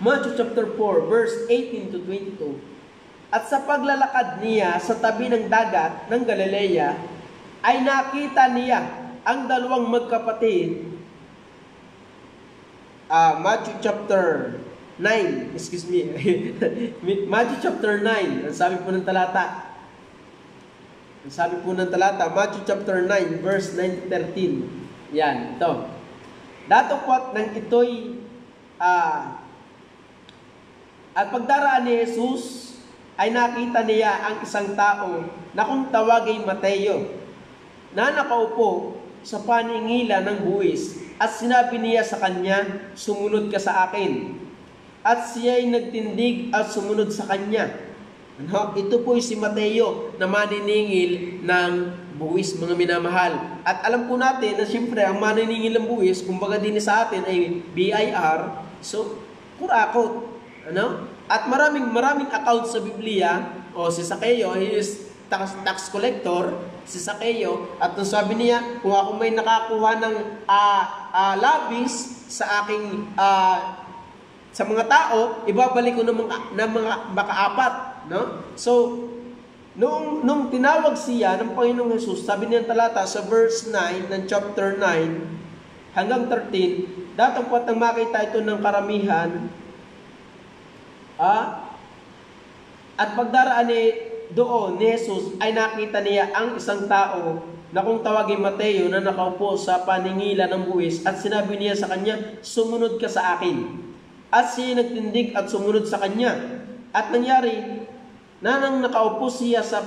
Matthew chapter 4, verse 18 to 22. At sa paglalakad niya sa tabi ng dagat ng Galilea, ay nakita niya ang dalawang magkapatid. Matthew chapter 9, excuse me. Matthew chapter 9, ang sabi po ng talata. Ang sabi po ng talata, Matthew chapter 9, verse 9 to 13. Yan, ito. Datapwat ng ito'y at pagdaraan ni Jesus ay nakita niya ang isang tao na kung tawagay Mateo na nakaupo sa paningilan ng buwis at sinabi niya sa kanya, sumunod ka sa akin. At siya'y nagtindig at sumunod sa kanya. Ano? Ito po si Mateo na maniningil ng buwis, mga minamahal. At alam po natin na siyempre ang maniningil ng buwis, kumbaga din sa atin ay BIR, so kurakot. Ano? At maraming account sa Biblia, si Zacchaeus, he is tax collector, si Zacchaeus, at nung sabi niya, kung ako may nakakuha ng labis sa aking sa mga tao, ibabalik ko ng mga makaapat, no? So, nung tinawag siya ng Panginoong Jesus, sabi niya talata sa verse 9 ng chapter 9 hanggang 13, datapwat nang makita ito ng karamihan, at pagdaraan doon ni Jesus ay nakita niya ang isang tao na kung tawagin Mateo na nakaupo sa paningilan ng buwis at sinabi niya sa kanya, sumunod ka sa akin. At siya nagtindig at sumunod sa kanya. At nangyari na nang nakaupo siya sa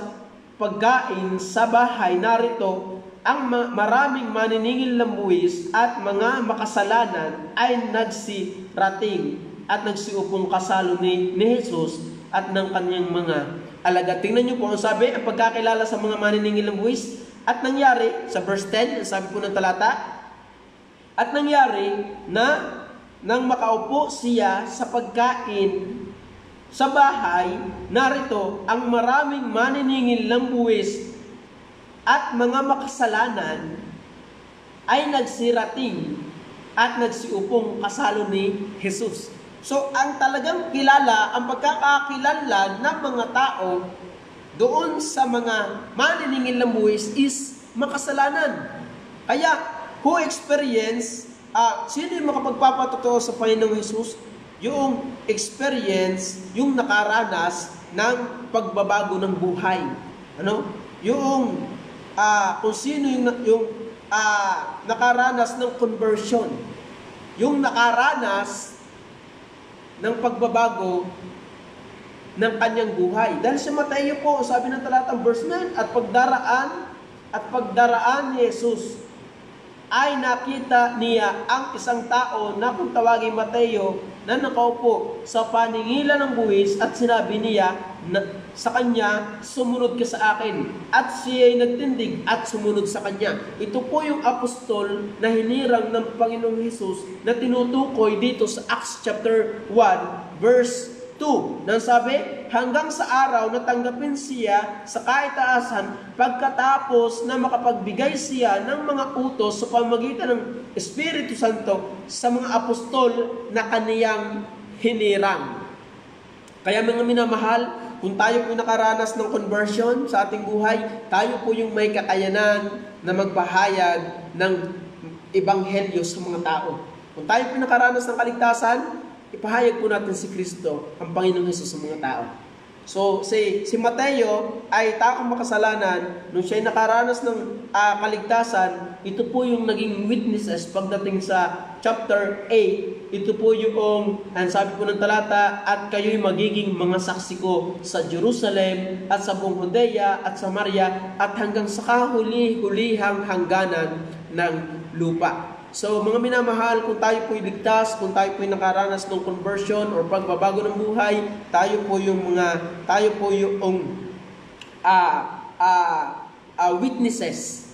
pagkain sa bahay, narito ang maraming maniningil ng buwis at mga makasalanan ay nagsirating at nagsiupong kasalo ni Jesus at ng kanyang mga alagad. Tingnan niyo po ang sabi, ang pagkakilala sa mga maniningil ng buwis. At nangyari, sa verse 10, sabi po ng talata, at nangyari na nang makaupo siya sa pagkain sa bahay, narito ang maraming maniningil ng buwis at mga makasalanan ay nagsirating at nagsiupong kasalo ni Jesus. So, ang talagang kilala, ang pagkakakilala ng mga tao doon sa mga maniningil ng buwis is makasalanan. Kaya, who experience, sino yung makapagpapatotoo sa Panginoong Jesus? Yung experience, yung nakaranas ng pagbabago ng buhay. Ano? Yung, kung sino yung nakaranas ng conversion. Yung nakaranas ng pagbabago ng kanyang buhay. Dahil sa Mateo po, sabi ng talatang verse 9, at pagdaraan ni Jesus ay nakita niya ang isang tao na kung tawagin Mateo na nakaupo sa paningilan ng buwis at sinabi niya sa kanya, sumunod ka sa akin. At siya ay nagtindig at sumunod sa kanya. Ito po yung apostol na hinirang ng Panginoong Jesus na tinutukoy dito sa Acts chapter 1 verse 2. Nang sabi, hanggang sa araw na tanggapin siya sa kaitaasan pagkatapos na makapagbigay siya ng mga utos sa pamamagitan ng Espiritu Santo sa mga apostol na kaniyang hinirang. Kaya mga minamahal, kung tayo po nakaranas ng conversion sa ating buhay, tayo po yung may kakayanan na magpahayag ng ebanghelyo sa mga tao. Kung tayo po nakaranas ng kaligtasan, ipahayag po natin si Kristo, ang Panginoong Hesus sa mga tao. So, si Mateo ay taong makasalanan. Nung siya ay nakaranas ng kaligtasan, ito po yung naging witnesses pagdating sa chapter 8. Ito po yung, ang sabi po ng talata, at kayo'y magiging mga saksi ko sa Jerusalem at sa buong Judea at Samaria at hanggang sa kahuli-hulihang hangganan ng lupa. So mga minamahal, kung tayo po'y ligtas, kung tayo po'y nakaranas ng conversion or pagbabago ng buhay, tayo po yung witnesses.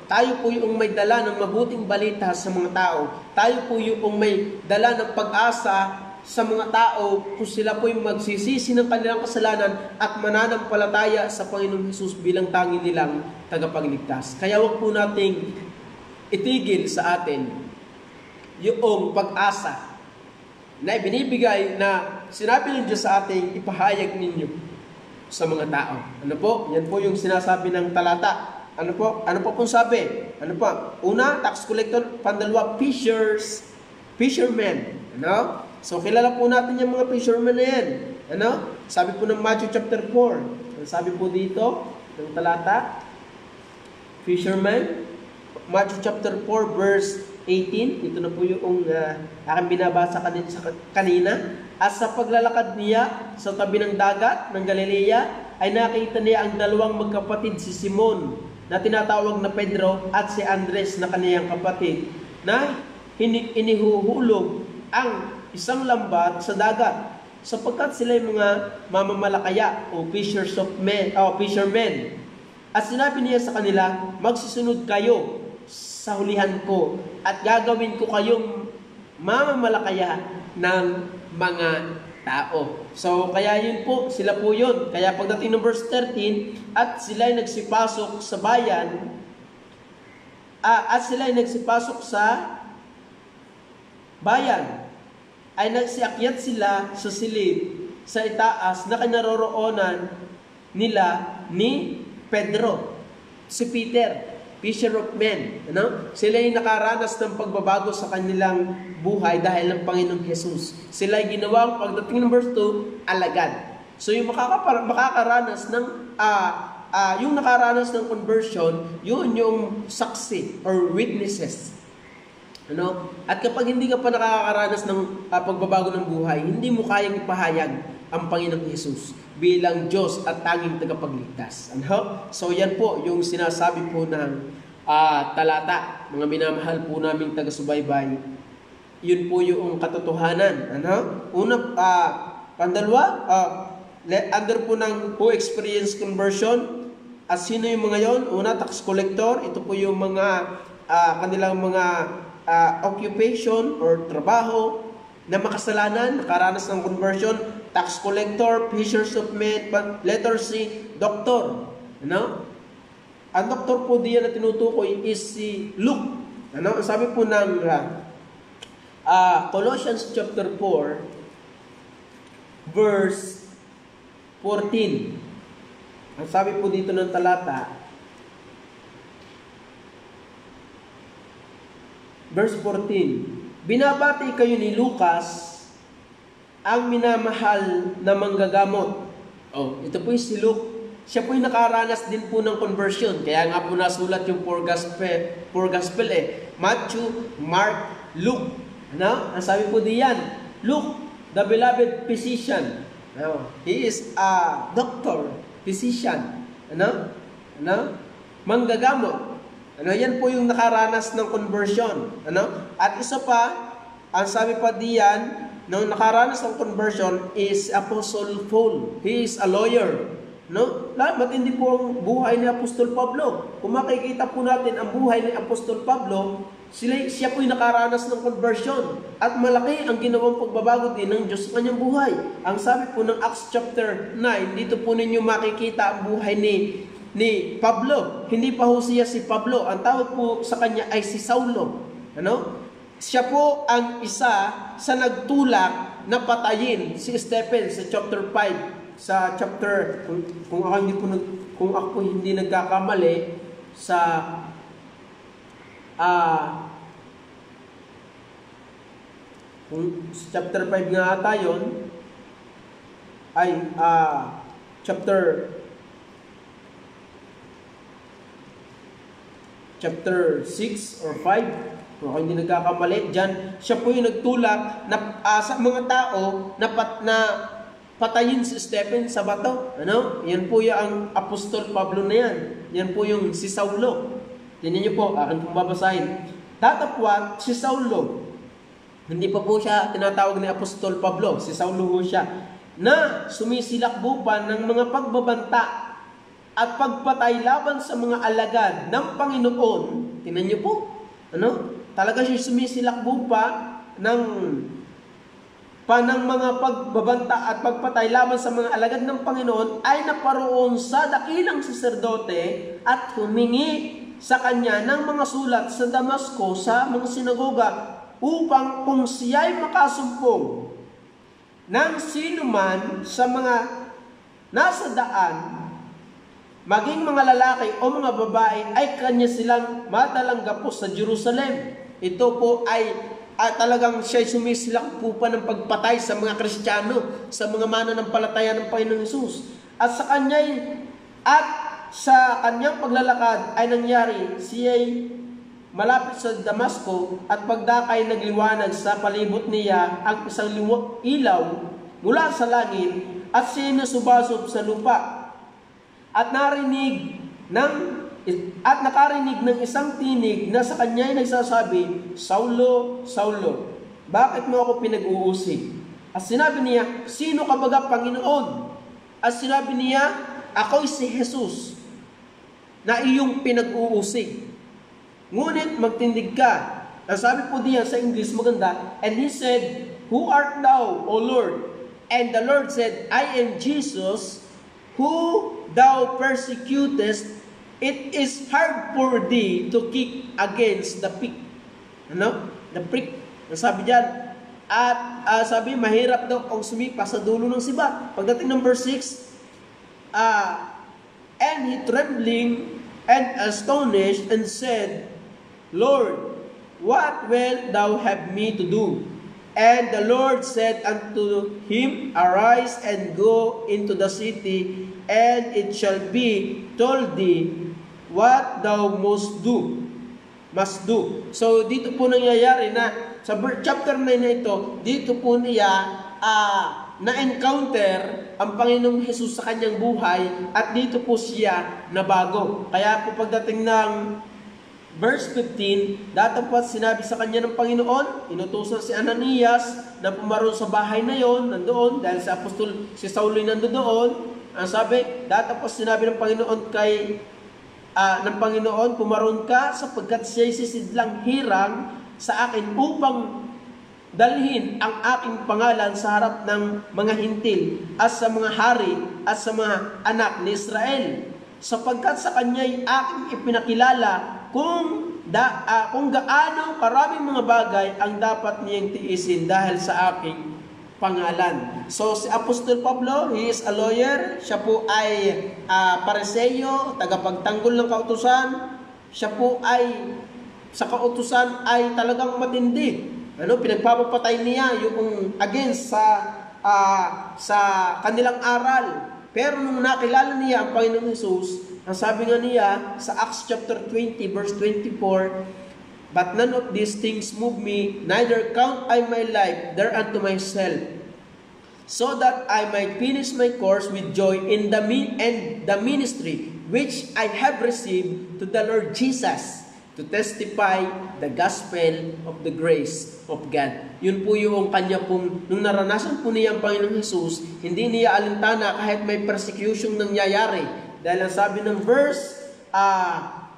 Tayo po yung may dala ng mabuting balita sa mga tao. Tayo po yung may dala ng pag-asa sa mga tao kung sila po yung magsisisi ng kanilang kasalanan at mananampalataya sa Panginoong Hesus bilang tanging nilang tagapagligtas. Kaya wag po nating itigil sa atin yung pag-asa na ibinibigay na sinabi ng Diyos sa ating ipahayag ninyo sa mga tao. Ano po? Yan po yung sinasabi ng talata. Ano po? Ano po pong sabi? Ano po? Una, tax collector. Pandalawa, fishermen. Ano? So, kilala po natin yung mga fishermen na yan. Ano? Sabi po ng Matthew chapter 4. Ano sabi po dito ng talata? Fishermen. Matthew chapter 4 verse 18. Ito na po yung aking binabasa kanina. At sa paglalakad niya sa tabi ng dagat ng Galilea, ay nakita niya ang dalawang magkapatid, si Simon na tinatawag na Pedro at si Andres na kaniyang kapatid, na inihuhulog ang isang lambat sa dagat, sapagkat sila yung mga mamamalakaya o fishermen. At sinabi niya sa kanila, magsusunod kayo sa hulihan ko at gagawin ko kayong mamamalakaya ng mga tao. So, kaya yun po, sila po yun. Kaya pagdating ng verse 13, at sila ay nagsipasok sa bayan, ay nagsiakyat sila sa silid, sa itaas na kinaroroonan nila ni Pedro, si Peter, fisher of men. Sila ay nakaranas ng pagbabago sa kanilang buhay dahil ng Panginoong Jesus. Sila ay ginawang, pagdating ng verse 2, alagad. So yung makakaranas ng yung nakaranas ng conversion, yun yung saksi or witnesses. At kapag hindi ka pa nakakaranas ng pagbabago ng buhay, hindi mo kayang ipahayag ang Panginoong Hesus bilang Diyos at tanging tagapagligtas. So yan po yung sinasabi po ng talata, mga minamahal po naming taga-subaybay. Yun po yung katotohanan. Pandalawa, under po ng experience conversion. At sino yung mga yon? Una, tax collector. Ito po yung mga kanilang mga occupation or trabaho na makasalanan, nakaranas ng conversion. Tax collector, fishers of men, letter C, doctor. Ang doktor po diyan na tinutukoy is si Luke. Ang sabi po ng Colossians chapter 4 verse 14. Ang sabi po dito ng talata, verse 14, binabati kayo ni Lucas, ang minamahal na manggagamot. Ito po yung si Luke. Siya po yung nakaranas din po ng conversion. Kaya nga po nasulat yung four gospel Matthew, Mark, Luke. Ang sabi po diyan, Luke, the beloved physician. He is a doctor, physician. Manggagamot. Yan po yung nakaranas ng conversion. At isa pa, ang sabi pa diyan, nung nakaranas ng conversion is Apostle Paul. He is a lawyer. Matindi po ang buhay ni Apostol Pablo. Kung makikita po natin ang buhay ni Apostol Pablo, siya po yung nakaranas ng conversion. At malaki ang ginawang pagbabago din ng Diyos sa kanyang buhay. Ang sabi po ng Acts chapter 9, dito po ninyo makikita ang buhay ni Pablo. Hindi pa ho siya si Pablo. Ang tawag po sa kanya ay si Saulo. Siya po ang isa sa nagtulak na patayin si Stephen sa chapter 5. Sa chapter, kung ako hindi nagkakamali, sa chapter 5 nga ata yun, ay chapter 6 or 5, kung hindi nagkakamali, dyan, siya po yung nagtulak na, sa mga tao na patayin si Stephen sa bato. Yan po yung Apostol Pablo na yan. Yan po yung si Saulo. Tingnan niyo po, akin pong babasahin. Tatapwat si Saulo. Hindi pa po siya tinatawag ni Apostol Pablo, si Saulo po siya, na sumisilakbo pa ng mga pagbabanta at pagpatay laban sa mga alagad ng Panginoon. Tingnan niyo po, talaga siya sumisilakbo pa ng mga pagbabanta at pagpatay laban sa mga alagad ng Panginoon ay naparoon sa dakilang saserdote at humingi sa kanya ng mga sulat sa Damasco sa mga sinagoga upang kung siya'y makasumpong ng sino man sa mga nasa daan, maging mga lalaki o mga babae, ay kanya silang madalang gapos sa Jerusalem. Ito po ay talagang siya'y sumisilak po pa ng pagpatay sa mga Kristiyano, sa mga mananampalataya ng Panginoong Hesus. At sa kanyang paglalakad ay nangyari, siya'y malapit sa Damasco at pagdakay nagliwanag sa palibot niya ang isang ilaw mula sa langit at siya'y nasubasob sa lupa at nakarinig ng isang tinig na sa kanya'y nagsasabi, Saulo, Saulo, bakit mo ako pinag-uusig? At sinabi niya, sino ka baga, Panginoon? At sinabi niya, ako'y si Jesus na iyong pinag-uusig. Ngunit magtindig ka. Ang sabi po diyan sa English maganda, and he said, who art thou, O Lord? And the Lord said, I am Jesus, who thou persecutest. It is hard for thee to kick against the prick. The prick. Ang sabi diyan, at sabi, mahirap daw kung sumipa sa dulo ng sibat. Pagdating ng verse 6, and he trembling and astonished and said, Lord, what wilt thou have me to do? And the Lord said unto him, arise and go into the city, and it shall be told thee what thou must do. So dito po nangyayari na sa chapter 9 na ito, dito po niya na-encounter ang Panginoong Hesus sa kanyang buhay at dito po siya nabago. Kaya po pagdating ng verse 15, datapwat sinabi sa kanya ng Panginoon, inutusan si Ananias na pumaroon sa bahay na yon, nandoon, dahil si Saulo'y nandoon. Ang sabi, datapwat sinabi ng Panginoon pumaroon ka sapagkat siya'y sisidlang hirang sa akin upang dalhin ang aking pangalan sa harap ng mga hintil at sa mga hari at sa mga anak ni Israel, sapagkat sa kanya'y aking ipinakilala kung gaano karaming mga bagay ang dapat niyang tiisin dahil sa aking pangalan. So si Apostol Pablo, he is a lawyer. Siya po ay Pariseo, tagapagtanggol ng kautusan. Siya po ay sa kautusan ay talagang matindi. Pinagpapatay niya yung against sa kanilang aral. Pero nung nakilala niya ang Panginoong Hesus, ang sabi nga niya sa Acts chapter 20 verse 24, but none of these things move me, neither count I my life thereunto myself, so that I might finish my course with joy in the ministry which I have received to the Lord Jesus, to testify the gospel of the grace of God. Yun po yung kanya pong, nung naranasan po niya ang Panginoong Hesus, hindi niya alintana kahit may persecution nangyayari. Dahil ang sabi ng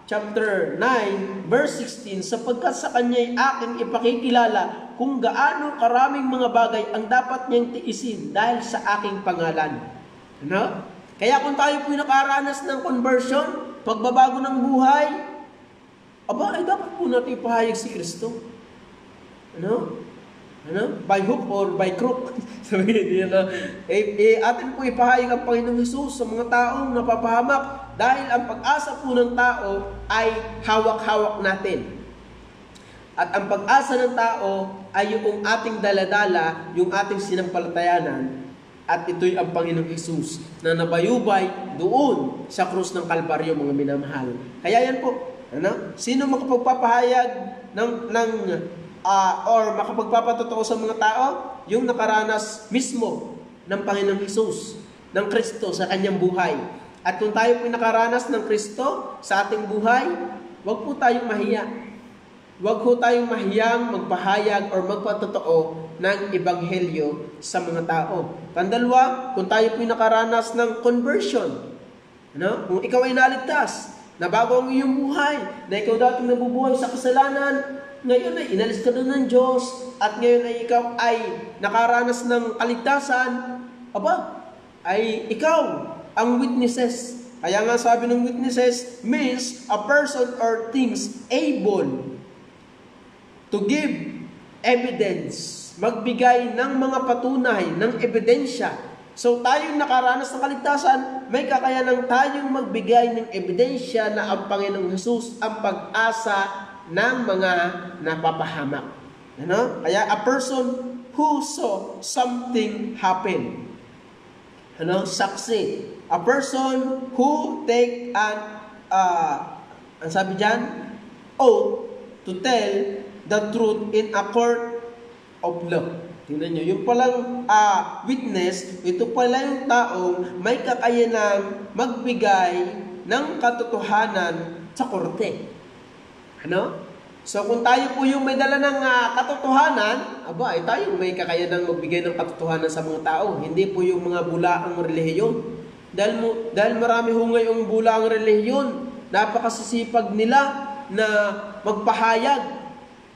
chapter 9, verse 16, sapagkat sa kanya'y aking ipakikilala kung gaano karaming mga bagay ang dapat niyang tiisin dahil sa aking pangalan. Kaya kung tayo po nakaranas ng conversion, pagbabago ng buhay, ay dapat po natin ipahayag si Kristo. By hook or by crook. Sabihin niya atin po ipahayag ang Panginoong Hesus sa mga taong napapahamak dahil ang pag-asa po ng tao ay hawak-hawak natin. At ang pag-asa ng tao ay yung ating daladala, yung ating sinampalatayanan, at ito'y ang Panginoong Hesus na nabayubay doon sa krus ng Kalbaryo, mga minamahal. Kaya yan po, sino makapagpapahayag or makapagpapatotoo sa mga tao? Yung nakaranas mismo ng Panginoong Hesus, ng Kristo sa kanyang buhay. At kung tayo po nakaranas ng Kristo sa ating buhay, wag po tayong mahiya. Wag po tayong mahiyang magpahayag or magpatotoo ng ebanghelyo sa mga tao. Pandalwa, kung tayo po'y nakaranas ng conversion, kung ikaw ay naligtas, nabago ang iyong buhay, na ikaw dating nabubuhay sa kasalanan, ngayon ay inalis ka doon ng Diyos, at ngayon ay ikaw ay nakaranas ng kaligtasan, ay ikaw ang witnesses. Kaya nga sabi ng witnesses means a person or things able to give evidence, magbigay ng mga patunay, ng ebidensya. So tayong nakaranas ng kaligtasan, may kakayanang tayong magbigay ng ebidensya na ang Panginoong Hesus ang pag-asa ng mga napapahamak. Kaya a person who saw something happen. Saksi. A person who take ang sabi dyan, oath to tell the truth in a court of law. Tingnan nyo, yung palang witness, ito pala yung taong may kakayanang magbigay ng katotohanan sa korte. So kung tayo po yung may dala ng katotohanan, tayo may kakayanang magbigay ng katotohanan sa mga tao. Hindi po yung mga bulaang relihiyon. Dahil marami ho ngayong bulaang relihiyon, napakasisipag nila na magpahayag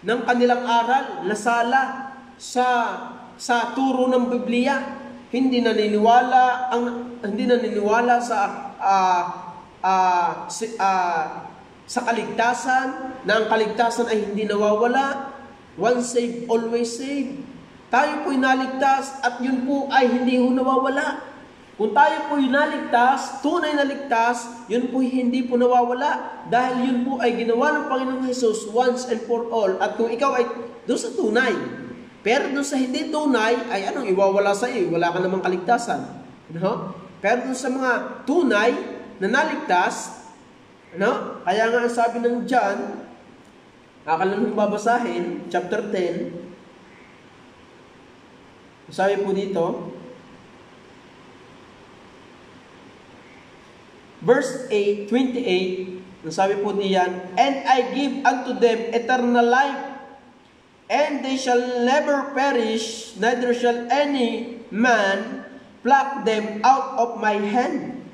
ng kanilang aral, nasala sa turo ng Biblia. Hindi naniniwala sa kaligtasan, na ang kaligtasan ay hindi nawawala. Once saved, always saved. Tayo po'y naligtas at yun po ay hindi ho nawawala. Kung tayo po'y naligtas, tunay na ligtas, yun po'y hindi po nawawala. Dahil yun po ay ginawa ng Panginoong Hesus once and for all. At kung ikaw ay doon sa tunay, pero doon sa hindi tunay, ay anong iwawala sa iyo? Wala ka namang kaligtasan. Pero doon sa mga tunay na naligtas, kaya nga ang sabi ng John, akalang babasahin, chapter 10, sabi po dito, verse 28, sabi po diyan, and I give unto them eternal life, and they shall never perish, neither shall any man pluck them out of my hand.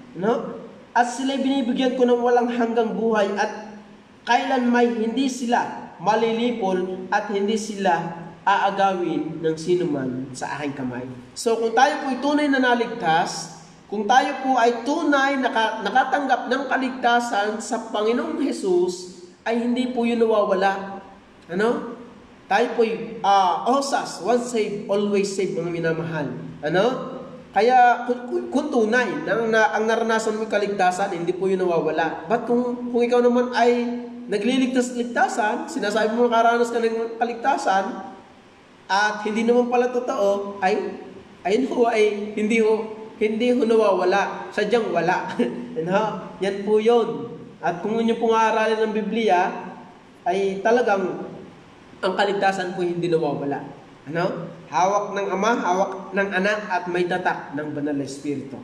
At sila'y binibigyan ko ng walang hanggang buhay, at kailan may hindi sila malilipol at hindi sila aagawin ng sinuman sa aking kamay. So kung tayo po ay tunay na naligtas, kung tayo po ay tunay nakatanggap ng kaligtasan sa Panginoong Hesus, ay hindi po yun nawawala. Tayo po ay osas, once saved, always saved, mga minamahal. Kaya kung tunay ang naranasan mo yung kaligtasan, hindi po yun nawawala. But kung ikaw naman ay nagliligtas-ligtasan, sinasabi mo nakaranas ka ng kaligtasan, at hindi naman pala totoo, ayun ho ay hindi ho nawawala, sadyang wala. Yan po yun. At kung inyo pong aralin ng Biblia, ay talagang ang kaligtasan po hindi nawawala. Hawak ng Ama, hawak ng Anak, at may tatak ng Banal na Espiritu.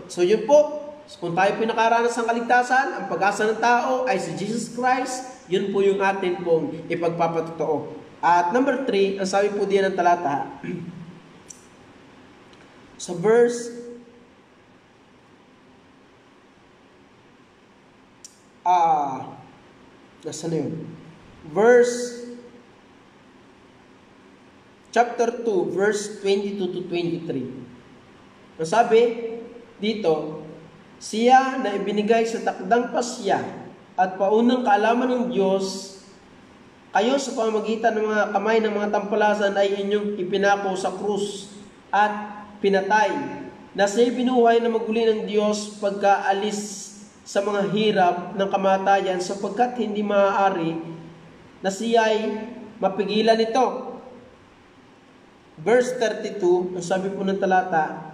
So yun po, kung tayo po nakaranas ng kaligtasan, ang pag-asa ng tao ay si Jesus Christ, yun po yung atin pong ipagpapatotoo. At number 3, ang sabi po diyan ng talata, sa verse nasaan na yun? Verse chapter 2, verse 22 to 23. Ang sabi dito, siya na ibinigay sa takdang pasya at paunang kaalaman ng Diyos, kayo sa pamamagitan ng mga kamay ng mga tampalasan ay inyong ipinako sa krus at pinatay, na siya'y binuhay na maguli ng Diyos pagkaalis sa mga hirap ng kamatayan, sapagkat hindi maaari na siya'y mapigilan ito. Verse 32, ang sabi po ng talata,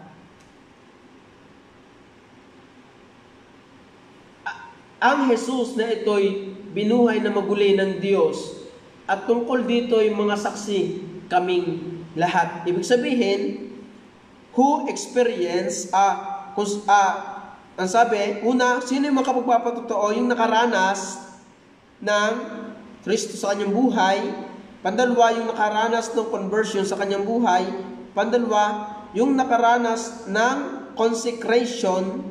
ang Jesus na ito'y binuhay na maguli ng Diyos, at tungkol dito ay mga saksi kaming lahat. Ibig sabihin, who experience, ang sabi, una, sino yung makapagpapatotoo? Yung nakaranas ng Kristo sa kanyang buhay. Pandalawa, yung nakaranas ng conversion sa kanyang buhay. Pandalawa, yung nakaranas ng consecration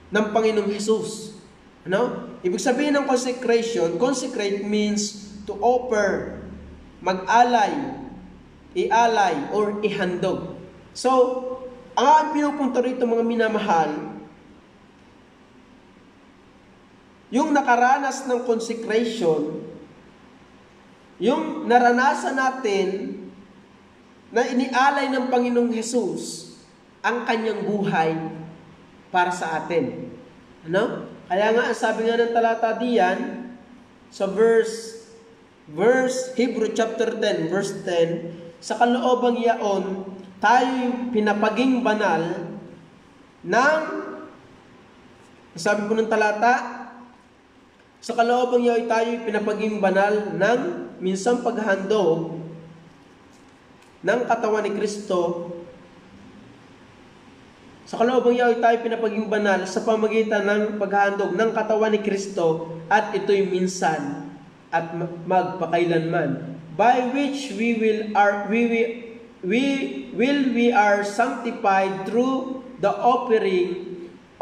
ng Panginoong Hesus. Ano? Ibig sabihin ng consecration, consecrate means to offer, mag-alay, ialay, or ihandog. So, ang aking pinupunto rito mga minamahal, yung nakaranas ng consecration, yung naranasan natin na inialay ng Panginoong Hesus ang kanyang buhay para sa atin. Ano? Kaya nga, sabi nga ng talata diyan, sa verse Hebrew chapter 10, verse 10, sa kaloobang yaon, tayo'y pinapaging banal ng, sabi po ng talata, sa kaloobang yaon tayo'y pinapaging banal ng minsang paghandog ng katawan ni Kristo. Sa kaloobang yaoy tayo pinapaging banal sa pamagitan ng paghahandog ng katawan ni Kristo, at ito'y minsan at magpakailanman, by which we are sanctified through the offering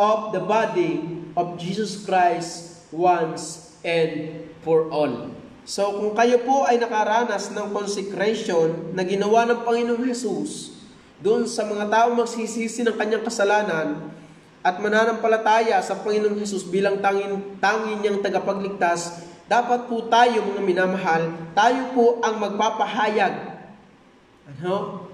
of the body of Jesus Christ once and for all. So kung kayo po ay nakaranas ng consecration na ginawa ng Panginoong Hesus doon sa mga taong magsisisi ng kanyang kasalanan at mananampalataya sa Panginoong Hesus bilang tanging niyang tagapagligtas, dapat po tayo mga minamahal, tayo po ang magpapahayag. Ano?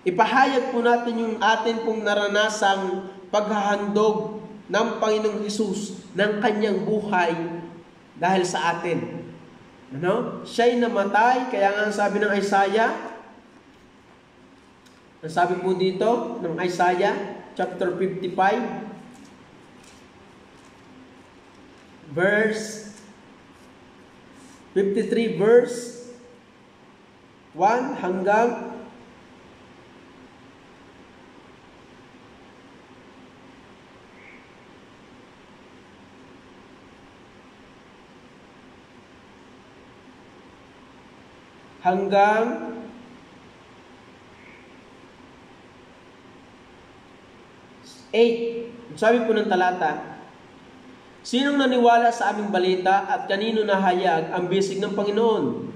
Ipahayag po natin yung atin pong naranasang paghahandog ng Panginoong Hesus ng kanyang buhay dahil sa atin. Ano? Siya'y namatay, kaya nga sabi ng Isaiah, ang sabi po dito ng Isaiah chapter 55 verse 53 verse 1 hanggang hanggang 8. Sabi po ng talata, sinong naniwala sa aming balita at kanino nahayag ang bisig ng Panginoon?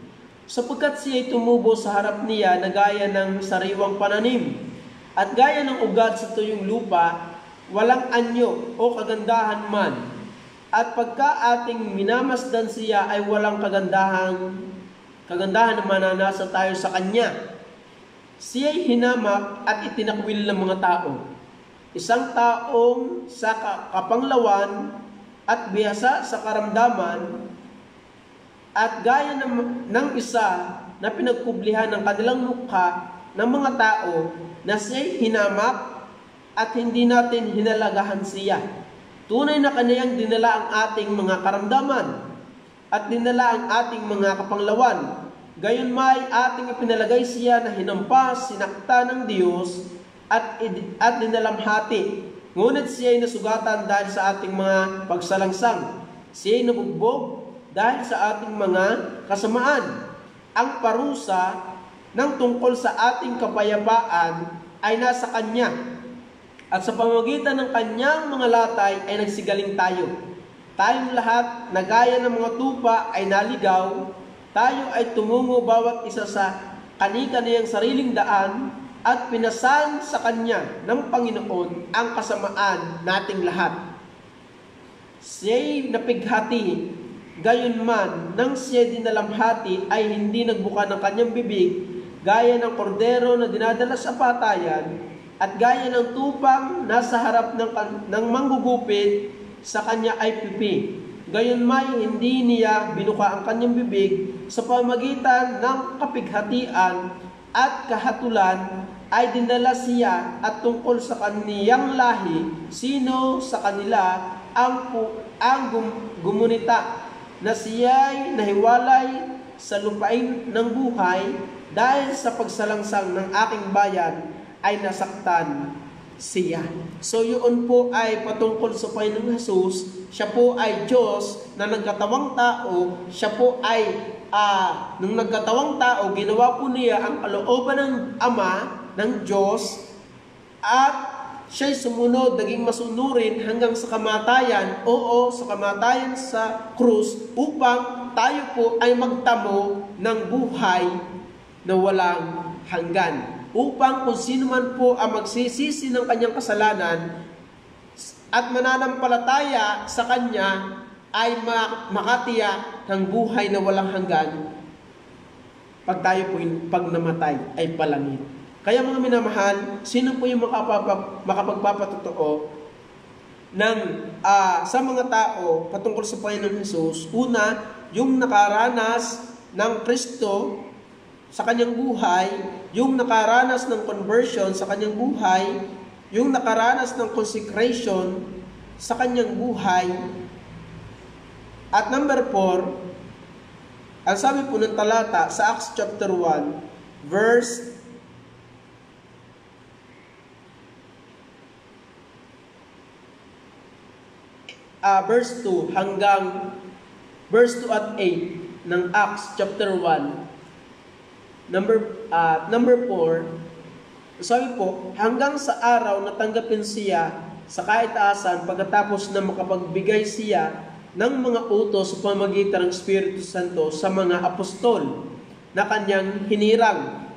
Sapagkat siya'y tumubo sa harap niya na gaya ng sariwang pananim, at gaya ng ugat sa tuyong lupa, walang anyo o kagandahan man. At pagka ating minamasdan siya ay walang kagandahan na mananasa tayo sa kanya. Siya'y hinamak at itinakwil ng mga tao. Isang taong sa kapanglawan at bihasa sa karamdaman, at gaya ng isa na pinagkublihan ng kanilang mukha ng mga tao, na siya'y hinamak at hindi natin hinalagahan siya. Tunay na kaniyang dinala ang ating mga karamdaman at dinala ang ating mga kapanglawan. Gayon may ating ipinalagay siya na hinampas, sinakta ng Diyos, at dinalamhati. Ngunit siya ay nasugatan dahil sa ating mga pagsalangsang. Siya ay nabugbog dahil sa ating mga kasamaan. Ang parusa ng tungkol sa ating kapayapaan ay nasa Kanya, at sa pamamagitan ng Kanyang mga latay ay nagsigaling tayo. Tayong lahat na gaya ng mga tupa ay naligaw. Tayo ay tumungo bawat isa sa kani-kaniyang sariling daan, at pinasan sa Kanya ng Panginoon ang kasamaan nating lahat. Siya'y napighati, gayon man nang siya'y dinalamhati ay hindi nagbuka ng kanyang bibig, gaya ng kordero na dinadala sa patayan, at gaya ng tupang nasa harap ng manggugupit, sa kanya ay pipi. Gayon may hindi niya binuka ang kanyang bibig. Sa pamagitan ng kapighatian at kahatulan ay dinala siya, at tungkol sa kaniyang lahi, sino sa kanila ang gumunita, na siya'y nahiwalay sa lupain ng buhay, dahil sa pagsalangsang ng aking bayan ay nasaktan siya. So yun po ay patungkol sa Panginoong Jesus. Siya po ay Diyos na nagkatawang tao. Siya po ay nung nagkatawang tao, ginawa po niya ang kalooban ng Ama, ng Diyos, at siya'y sumunod, naging masunurin hanggang sa kamatayan, sa kamatayan sa krus, upang tayo po ay magtamo ng buhay na walang hanggan. Upang kung sino man po ang magsisisi ng kanyang kasalanan at mananampalataya sa kanya, ay makatiyak ng buhay na walang hanggan pag tayo po pag namatay ay palangit. Kaya mga minamahal, sino po yung makapagpapatotoo sa mga tao patungkol sa Panginoon Jesus? Una, yung nakaranas ng Kristo sa kanyang buhay, yung nakaranas ng conversion sa kanyang buhay, yung nakaranas ng consecration sa kanyang buhay. At number 4, ang sabi po ng talata sa Acts chapter 1, verse 2 hanggang verse 2 at 8 ng Acts chapter 1, number 4, sabi po, hanggang sa araw na tanggapin siya sa kaitaasan pagkatapos na makapagbigay siya ng mga utos sa pamamagitan ng Espiritu Santo sa mga apostol na kanyang hinirang.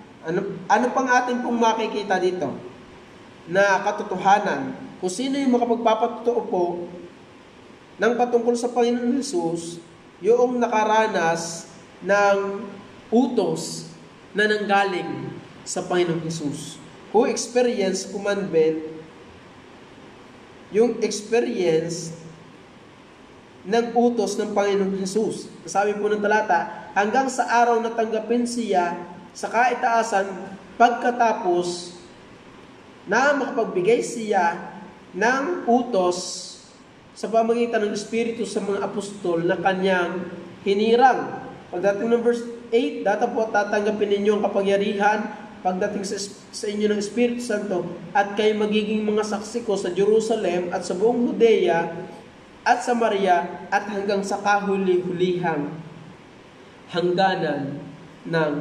Ano pang atin pong makikita dito? Na katotohanan, kung sino yung makapagpapatotoo po ng patungkol sa Panginoon Jesus, yung nakaranas ng utos na nanggaling sa Panginoon Jesus. Who experience commandment, yung experience ng utos ng Panginoong Jesus. Sabi po ng talata, hanggang sa araw na tanggapin siya sa kaitaasan pagkatapos na makapagbigay siya ng utos sa pamamagitan ng Espiritu sa mga apostol na kanyang hinirang. Pagdating ng verse 8, data po tatanggapin ninyo ang kapangyarihan pagdating sa inyo ng Espiritu Santo at kayo magiging mga saksi ko sa Jerusalem at sa buong Judea at Samaria at hanggang sa kahuli-hulihang hangganan ng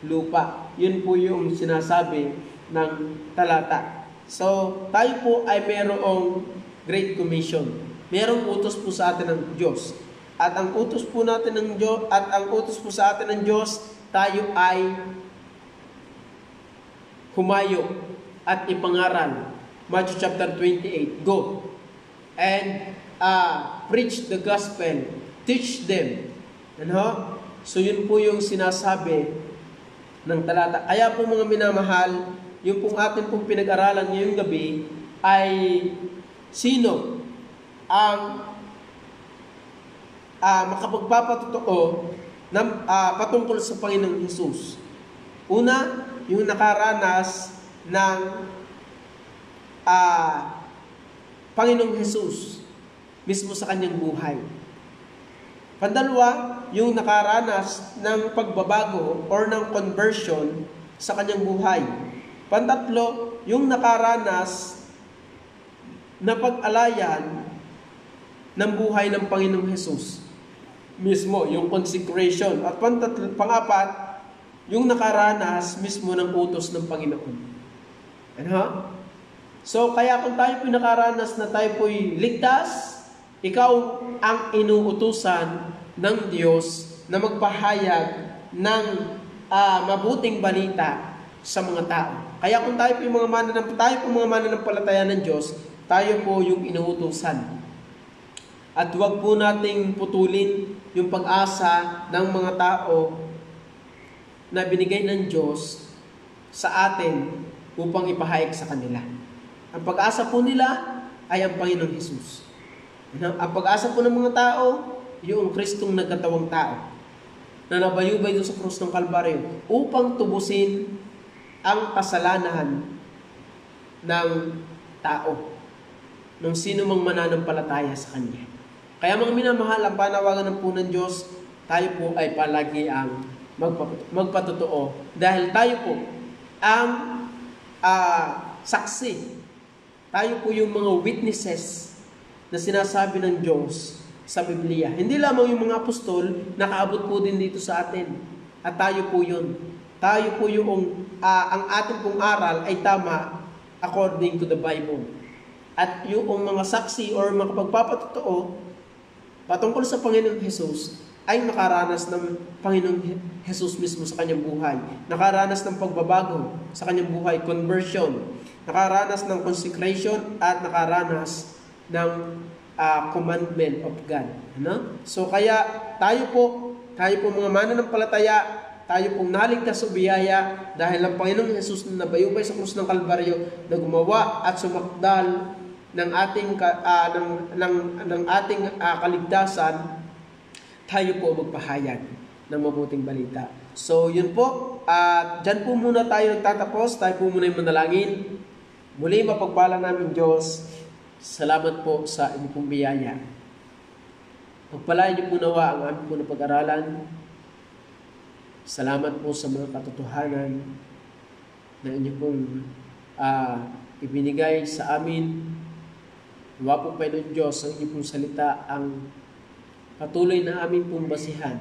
lupa. Yun po yung sinasabi ng talata. So, tayo po ay mayroong Great Commission. Mayroong utos po sa atin ng Diyos. At ang utos po natin ng Diyos, sa atin ng Diyos, tayo ay humayo at ipangaral. Matthew chapter 28, go and preach the gospel, teach them. Ano? So yun po yung sinasabi ng talata. Kaya po mga minamahal, yung pong atin pong pinag-aralan ngayong gabi ay sino ang makapagpapatotoo ng patungkol sa Panginoong Jesus. Una, yung nakaranas ng Panginoong Jesus mismo sa kanyang buhay. Pandalawa, yung nakaranas ng pagbabago or ng conversion sa kanyang buhay. Pantatlo, yung nakaranas na pag-alayan ng buhay ng Panginoong Jesus mismo, yung consecration. At pangapat, yung nakaranas mismo ng utos ng Panginoon. Ano? So, kaya kung tayo po nakaranas na tayo po'y ligtas, ikaw ang inuutusan ng Diyos na magpahayag ng mabuting balita sa mga tao. Kaya kung tayo po mga mananampalataya ng Diyos, tayo po yung inuutusan. At huwag po nating putulin yung pag-asa ng mga tao na binigay ng Diyos sa atin upang ipahayag sa kanila. Ang pag-asa po nila ay ang Panginoong Jesus. Ang pag-asa po ng mga tao, yung Kristong nagkatawang tao na nabayubay doon sa krus ng Kalbaryo upang tubusin ang kasalanan ng tao, ng sino mang mananampalataya sa Kanya. Kaya mga minamahal, ang panawagan ng po ng Diyos, tayo po ay palagi ang magpatotoo dahil tayo po ang saksi tayo po yung mga witnesses na sinasabi ng Diyos sa Biblia. Hindi lamang yung mga apostol, nakaabot po din dito sa atin. At tayo po yun. Tayo po yung, ang ating pong aral ay tama according to the Bible. At yung mga saksi or mga pagpapatotoo patungkol sa Panginoong Jesus ay nakaranas ng Panginoong Jesus mismo sa kanyang buhay. Nakaranas ng pagbabago sa kanyang buhay, conversion. Nakaranas ng consecration at nakaranas ng commandment of God. Ano? So kaya tayo po mga mananampalataya, tayo pong naligtas sa biyaya dahil ang Panginoong Jesus na nabayubay sa krus ng Kalbaryo na gumawa at sumakdal ng ating kaligtasan, tayo po magpahayag ng mabuting balita. So, yun po. At dyan po muna tayo nagtatapos. Tayo po muna yung manalangin. Muli, mapagpala namin Diyos. Salamat po sa inyong pong biyaya. Pagpalain niyo po nawa ang aming po na pag-aralan. Salamat po sa mga katotohanan na inyong pong ibinigay sa amin. Nawa po Panginoon Diyos ang inyong pong salita ang patuloy na amin pong basihan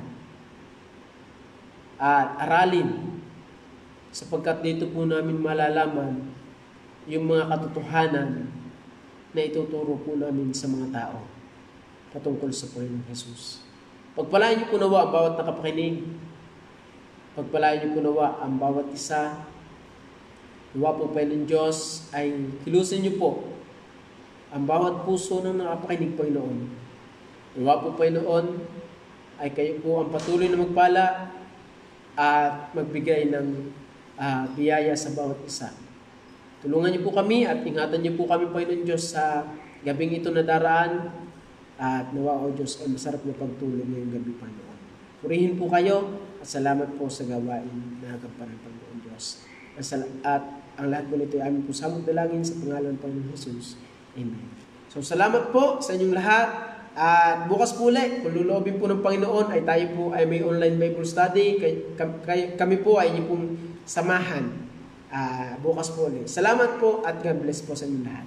at aralin sapagkat dito po namin malalaman yung mga katotohanan na ituturo po namin sa mga tao patungkol sa Panginoong Jesus. Pagpalain niyo po nawa ang bawat nakapakinig. Pagpalain niyo po nawa ang bawat isa. Nawa po Panginoon Diyos ay kilusin niyo po ang bawat puso ng nakapakinig Panginoon. Nawa po Panginoon ay kayo po ang patuloy na magpala at magbigay ng biyaya sa bawat isa. Tulungan niyo po kami at ingatan niyo po kami Panginoon Diyos sa gabing ito na daraan at nawa o Diyos ay masarap na pagtulong ngayong gabi Panginoon. Purihin po kayo at salamat po sa gawain na hagapan ng Panginoon Diyos. At ang lahat po nito ay aming po samang dalangin sa pangalan ng Panginoon Jesus. Amen. So salamat po sa inyong lahat. At bukas po ulit, kung luloobin po ng Panginoon, ay tayo po ay may online Bible study. Kami po ay inyong pong samahan bukas po ulit. Salamat po at God bless po sa inyong lahat.